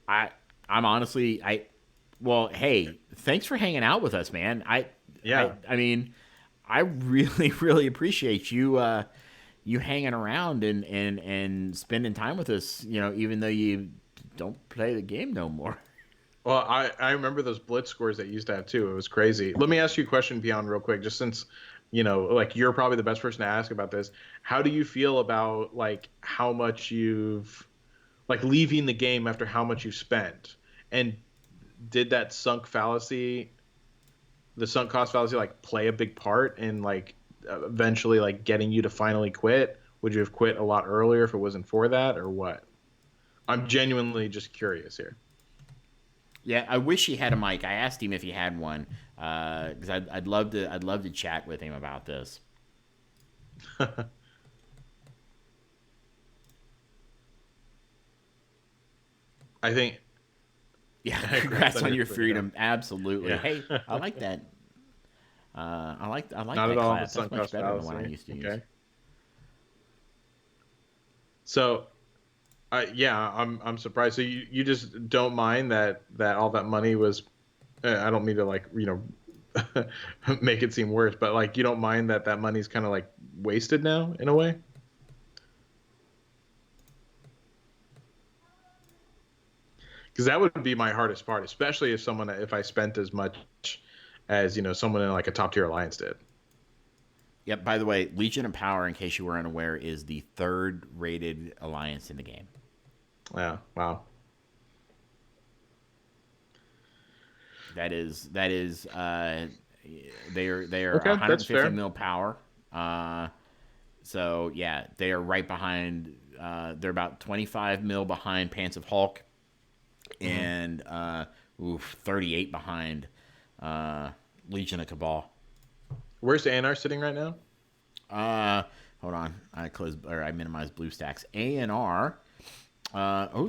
I I'm honestly well, hey, thanks for hanging out with us, man. Yeah. I mean, I really really appreciate you you hanging around and spending time with us, even though you don't play the game no more. Well, I remember those blitz scores that you used to have too. It was crazy. Let me ask you a question, Beyond, real quick, just since like you're probably the best person to ask about this. How do you feel about like how much you've like leaving the game after how much you've spent? And did that the sunk cost fallacy, like play a big part in like eventually like getting you to finally quit? Would you have quit a lot earlier if it wasn't for that, or what? I'm genuinely just curious here. Yeah, I wish he had a mic. I asked him if he had one because I'd love to chat with him about this. I think Yeah, congrats congrats on on your your freedom. freedom. Absolutely. Yeah. Hey, I like that. I like Not at that all of a clap. That's sunk much cost better than the one I fallacy. used to use. Okay. So, yeah, I'm surprised. So you just don't mind that all that money was. I don't mean to like make it seem worse, but like you don't mind that money's kind of like wasted now in a way. Because that would be my hardest part, especially if I spent as much as someone in like a top tier alliance did. Yep. By the way, Legion of Power, in case you were unaware, is the third rated alliance in the game. Yeah. Wow. That is they are Okay, that's 150 fair. mil power. So yeah, they are right behind. They're about 25 mil behind Pants of Hulk, Hmm. and 38 behind Legion of Cabal. Where's ANR sitting right now? Uh, hold on, I minimized blue stacks. ANR.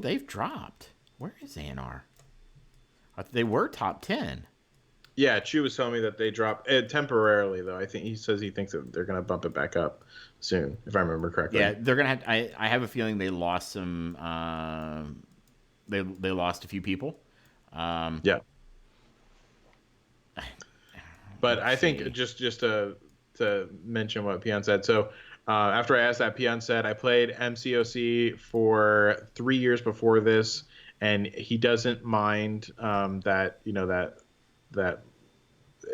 They've dropped. Where is ANR? They were top 10. Yeah, Chu was telling me that they dropped it temporarily, though. I think he says he thinks that they're going to bump it back up soon, if I remember correctly. Yeah, they're gonna have. I have a feeling they lost some. They lost a few people. Um, Yeah, but let's I think see. just to mention what Pion said. So after I asked that, Pion said I played MCOC for 3 years before this, and he doesn't mind that that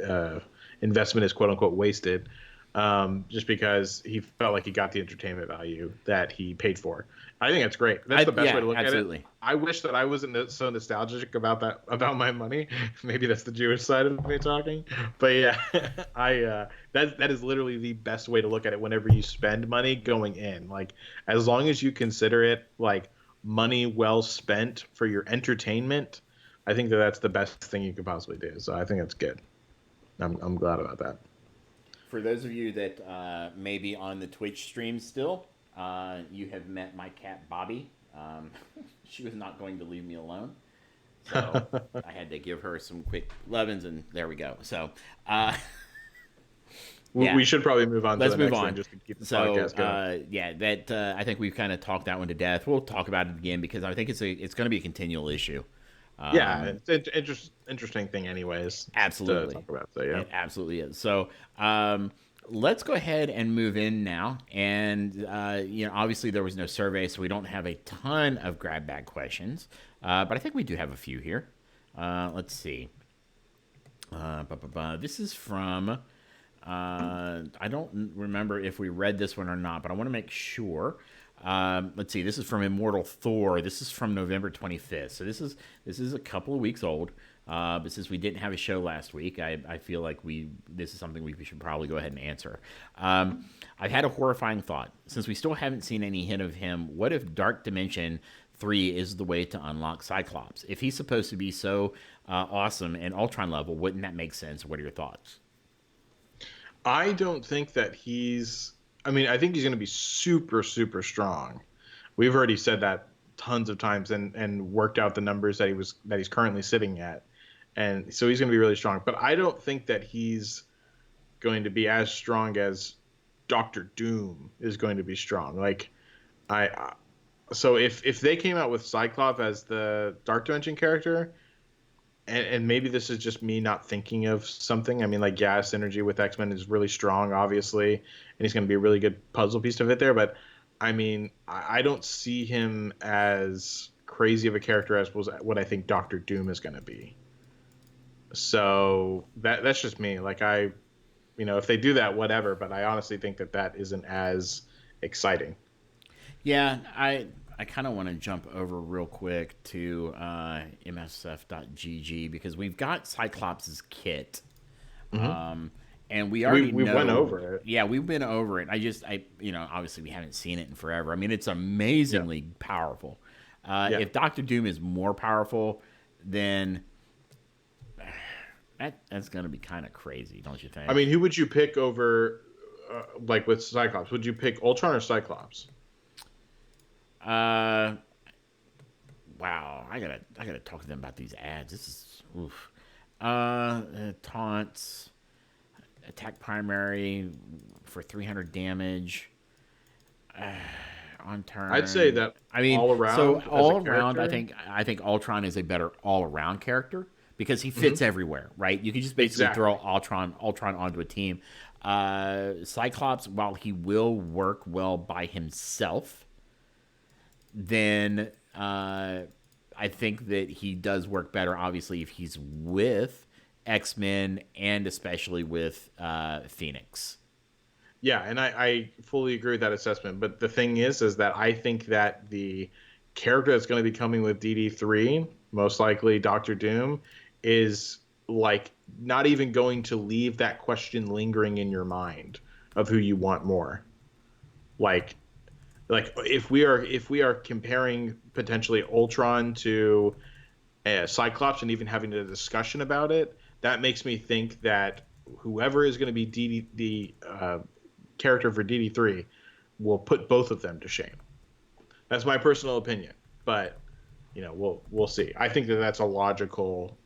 uh, investment is quote unquote wasted, just because he felt like he got the entertainment value that he paid for. I think that's great. That's the best way Yeah, to look at it. absolutely. I wish that I wasn't so nostalgic about that about my money. Maybe that's the Jewish side of me talking, but yeah, I that is literally the best way to look at it. Whenever you spend money going in, like as long as you consider it like money well spent for your entertainment, I think that that's the best thing you could possibly do. So I think that's good. I'm glad about that. For those of you that may be on the Twitch stream still, you have met my cat Bobby. She was not going to leave me alone, so I had to give her some quick lovin's, and there we go. So, uh, yeah, We should probably move on to let's the move next thing on. just to keep the So, podcast going. yeah, that I think we've kind of talked that one to death. We'll talk about it again because I think it's going to be a continual issue. Yeah, Um, it's interesting thing, anyways, to Absolutely. talk about. So yeah, It absolutely is. So let's go ahead and move in now. And, obviously there was no survey, so we don't have a ton of grab bag questions. But I think we do have a few here. Let's see. This is from, I don't remember if we read this one or not, but I want to make sure. Let's see. This is from Immortal Thor. This is from November 25th. So this is a couple of weeks old. But since we didn't have a show last week, I feel like this is something we should probably go ahead and answer. I've had a horrifying thought. Since we still haven't seen any hint of him, what if Dark Dimension 3 is the way to unlock Cyclops? If he's supposed to be so awesome and Ultron level, wouldn't that make sense? What are your thoughts? I don't think that he's. I mean, I think he's going to be super strong. We've already said that tons of times and worked out the numbers that he's currently sitting at, and so he's going to be really strong. But I don't think that he's going to be as strong as Doctor Doom is going to be strong. Like I so if they came out with Cyclops as the Dark Dimension character, and maybe this is just me not thinking of something. I mean, like, yeah, synergy with X-Men is really strong, obviously, and he's going to be a really good puzzle piece to fit there. But I mean, I don't see him as crazy of a character as was what I think Doctor Doom is going to be. So that's just me. Like if they do that, whatever. But I honestly think that that isn't as exciting. Yeah, I kind of want to jump over real quick to msf.gg because we've got Cyclops' kit. Hmm. And we We already we went know. over it. Yeah, we've been over it. Obviously we haven't seen it in forever. I mean, it's Yeah, amazingly powerful. yeah. If Doctor Doom is more powerful, then that's going to be kind of crazy, don't you I think? mean, who would you pick over, like with Cyclops? Would you pick Ultron or Cyclops? Uh, wow, I gotta talk to them about these ads. This is oof. Taunts, attack primary for 300 damage on I'd say turn. that I mean, all so around as a all around, I character. think I think Ultron is a better all around character because he Hmm. fits everywhere, right? You can just basically throw Exactly. Ultron onto a team. Cyclops, while he will work well by himself, then I think that he does work better, obviously, if he's with X Men and especially with Phoenix. Yeah, and I fully agree with that assessment. But the thing is that I think that the character that's going to be coming with DD3, most likely Doctor Doom, is like not even going to leave that question lingering in your mind of who you want more. Like if we are comparing potentially Ultron to Cyclops and even having a discussion about it, that makes me think that whoever is going to be the character for DD3 will put both of them to shame. That's my personal opinion, but we'll see. I think that that's a logical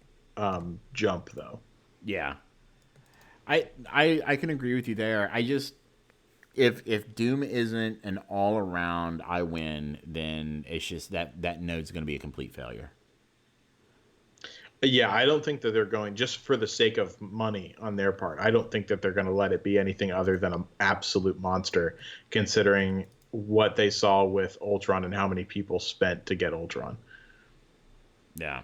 jump, though. Yeah, I can agree with you there. I just if Doom isn't an all around I win, then it's just that node's going to be a complete failure. Yeah, I don't think that they're going just for the sake of money on their part. I don't think that they're going to let it be anything other than an absolute monster, considering what they saw with Ultron and how many people spent to get Ultron. Yeah,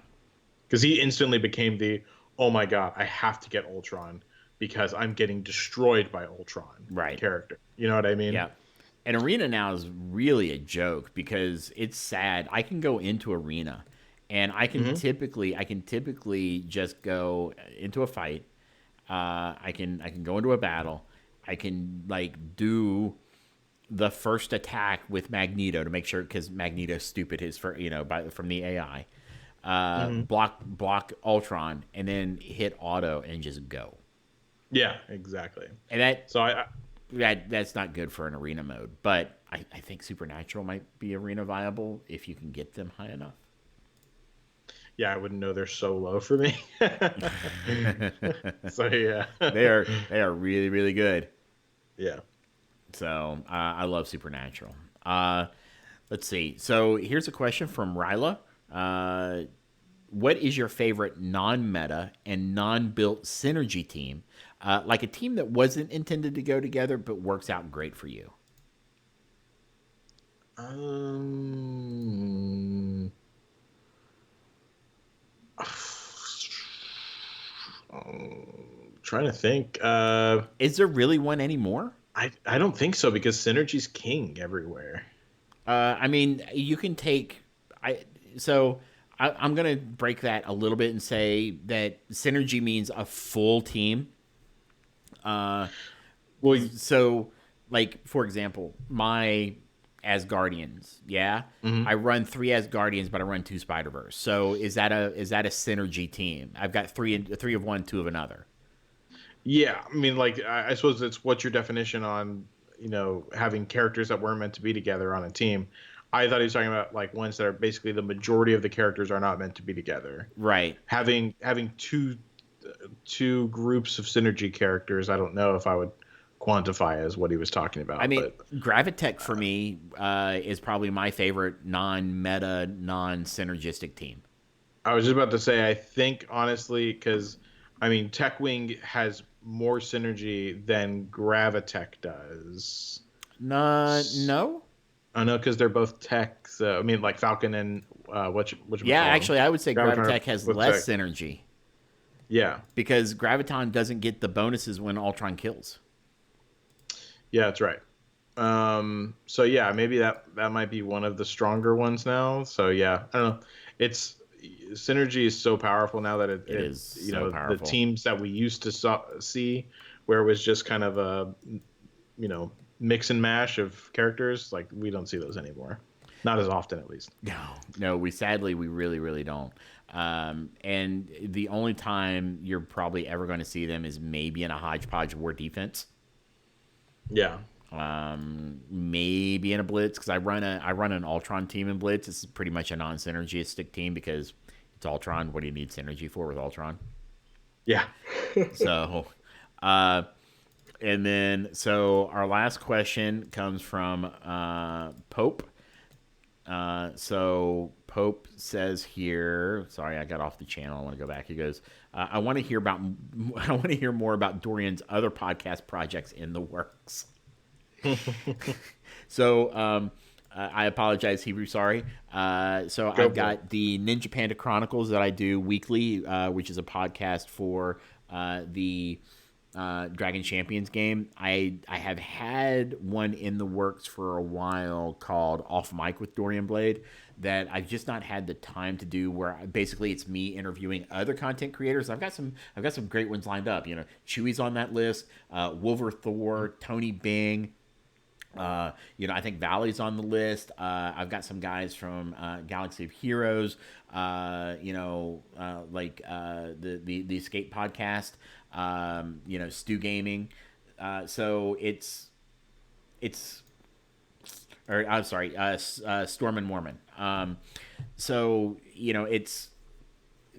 Because he instantly became the, oh my god, I have to get Ultron because I'm getting destroyed by Ultron right. character. You know what I mean? Yeah. And Arena now is really a joke because it's sad. I can go into Arena and Hmm. I can typically just go into a fight. I can go into a battle. I can like do the first attack with Magneto to make sure because Magneto's stupid his for from the AI. Hmm. Block Ultron and then hit auto and just go. Yeah, exactly. And So I that's not good for an arena mode. But I think Supernatural might be arena viable if you can get them high enough. yeah, I wouldn't know they're so low for me. So yeah, They are really really good. yeah. So I love Supernatural. Let's see. So here's a question from Ryla. What is your favorite non-meta and non-built synergy team? Like a team that wasn't intended to go together but works out great for you. Um, trying to think. Is there really one anymore? I don't think so because synergy's king everywhere. I mean, you can take. I so I'm gonna break that a little bit and say that synergy means a full team. Uh, Well, so like for example, my Asgardians, yeah, mhm. I run three Asgardians, but I run two Spider Verse. So is that a synergy team? I've got three of one, two of another. Yeah, I mean, like I suppose it's what's your definition on having characters that weren't meant to be together on a team. I thought he was talking about like ones that are basically the majority of the characters are not meant to be together. Right. Having two groups of synergy characters, I don't know if I would quantify as what he was talking I about, mean, but Gravitech for me is probably my favorite non-meta, non-synergistic team. I was just about to say I think honestly because I mean Techwing has more synergy than Gravitech does. No. I know because they're both tech. So I mean, like Falcon and what you Yeah, call them, actually, I would say Graviton are Gravitech has both less tech. synergy Yeah, because Graviton doesn't get the bonuses when Ultron kills. yeah, that's right. So yeah, maybe that might be one of the stronger ones now. So yeah, I don't know. It's synergy is so powerful now that It is so the powerful. teams that we used to see where it was just kind of a mix and mash of characters, like we don't see those anymore, not as often at least. No, we really, really don't. And the only time you're probably ever going to see them is maybe in a hodgepodge war defense. Yeah. Maybe in a blitz because I run an Ultron team in blitz. It's pretty much a non-synergistic team because it's Ultron. What do you need synergy for with Ultron? Yeah. So, uh, and then so our last question comes from Pope. So Pope says here, sorry, I got off the channel. I want to go back. He goes, I want to hear about, I want to hear more about Dorian's other podcast projects in the works. So I apologize, Hebrew. Sorry. So Go I've for it. got the Ninja Panda Chronicles that I do weekly, which is a podcast for the Dragon Champions game. I have had one in the works for a while called Off Mic with Dorian Blade that I've just not had the time to do. Where basically it's me interviewing other content creators. I've got some great ones lined up. You know, Chewy's on that list. Wolver Thor, Tony Bing. I think Valley's on the list. I've got some guys from Galaxy of Heroes, the Escape podcast, Stu Gaming. So it's, or I'm sorry, Storm and Mormon. So it's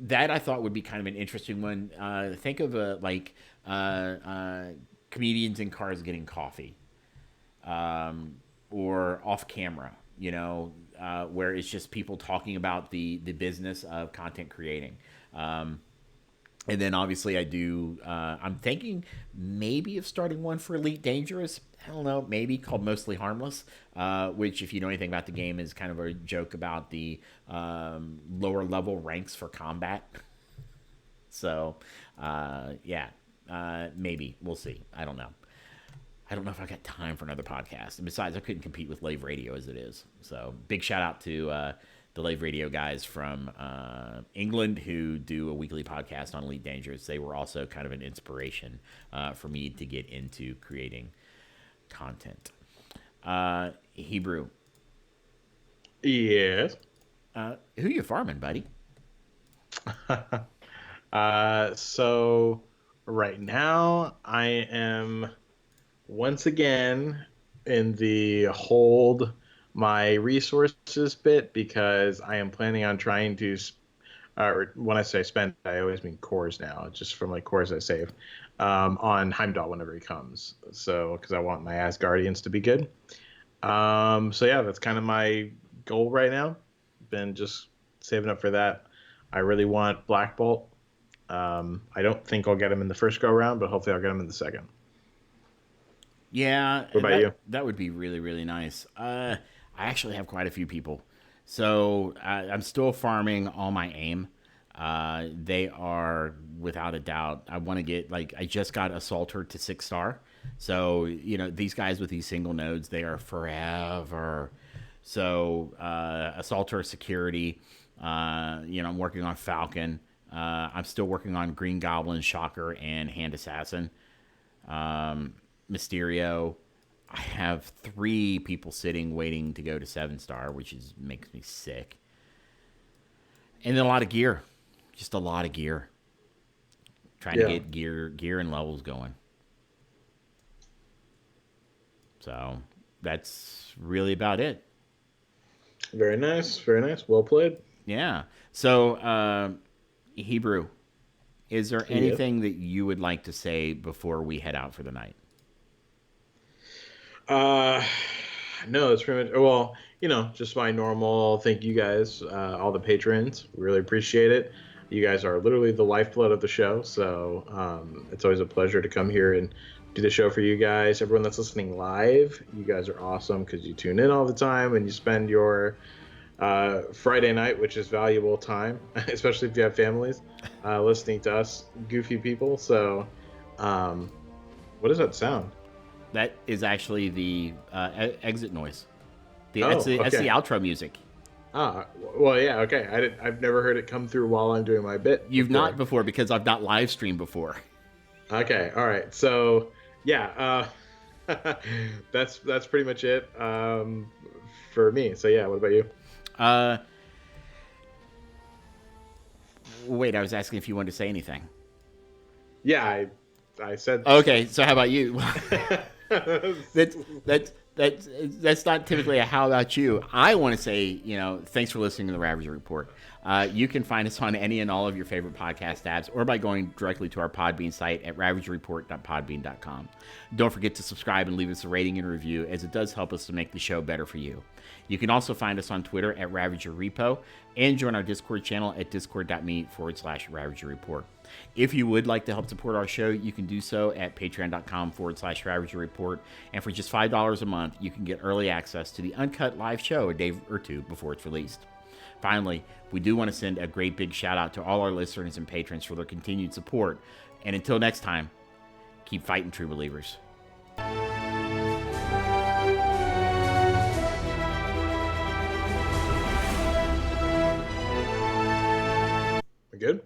that I thought would be kind of an interesting one. Think of uh, uh, comedians in cars getting coffee, or off camera, where it's just people talking about the business of content creating. Um, and then obviously I do. I'm thinking maybe of starting one for Elite Dangerous. I don't know, maybe called Mostly Harmless, which, if you know anything about the game, is kind of a joke about the lower level ranks for combat. So, yeah, maybe we'll see. I don't know. I don't know if I got time for another podcast. And besides, I couldn't compete with Lave Radio as it is. So, big shout out to the Lave Radio guys from England who do a weekly podcast on Elite Dangerous. They were also kind of an inspiration for me to get into creating content. Hebrew, Yes. who you farming, buddy? So right now I am once again in the hold my resources bit because I am planning on trying to, or when I say spend, I always mean cores now, just from like cores I save, on Heimdall whenever he comes. So, because I want my Asgardians to be good. So yeah, that's kind of my goal right now. Been just saving up for that. I really want Black Bolt. I don't think I'll get him in the first go around, but hopefully I'll get him in the second. Yeah, What about you? that would be really really nice. I actually have quite a few people, so I'm still farming all my aim. They are without a doubt. I want to get like I just got Assaulter to 6 star, so these guys with these single nodes they are forever. So Assaulter security. I'm working on Falcon. I'm still working on Green Goblin, Shocker, and Hand Assassin. Mysterio. I have 3 people sitting waiting to go to 7 star, which makes me sick. And then a lot of gear, just a lot of gear. Trying to get gear and levels going. So that's really about it. Very nice, very nice. Well played. Yeah. So Hebrew, is there Yeah. anything that you would like to say before we head out for the night? Uh, no, it's pretty much, well, just my normal thank you guys, all the patrons. Really appreciate it. You guys are literally the lifeblood of the show. So it's always a pleasure to come here and do the show for you guys. Everyone that's listening live, you guys are awesome because you tune in all the time and you spend your Friday night, which is valuable time, especially if you have families, listening to us goofy people. So what does that sound? That is actually the exit noise. Oh, That's the okay. outro music. Well, yeah, okay. I've never heard it come through while I'm doing my bit. You've not before because I've not live streamed before. Okay, all right. So, yeah, that's pretty much it for me. So, yeah, what about you? Uh, Wait, I was asking if you wanted to say anything. Yeah, I said. Okay, so how about you? That's not typically a how about you. I want to say, thanks for listening to the Ravager Report. You can find us on any and all of your favorite podcast apps or by going directly to our Podbean site at ravagerreport.podbean.com. Don't forget to subscribe and leave us a rating and review, as it does help us to make the show better for you. You can also find us on Twitter at Ravager Repo and join our Discord channel at discord.me/Ravager Report. If you would like to help support our show, you can do so at patreon.com/Ravager Report. And for just $5 a month, you can get early access to the uncut live show a day or two before it's released. Finally, we do want to send a great big shout out to all our listeners and patrons for their continued support. And until next time, keep fighting, true believers. We good?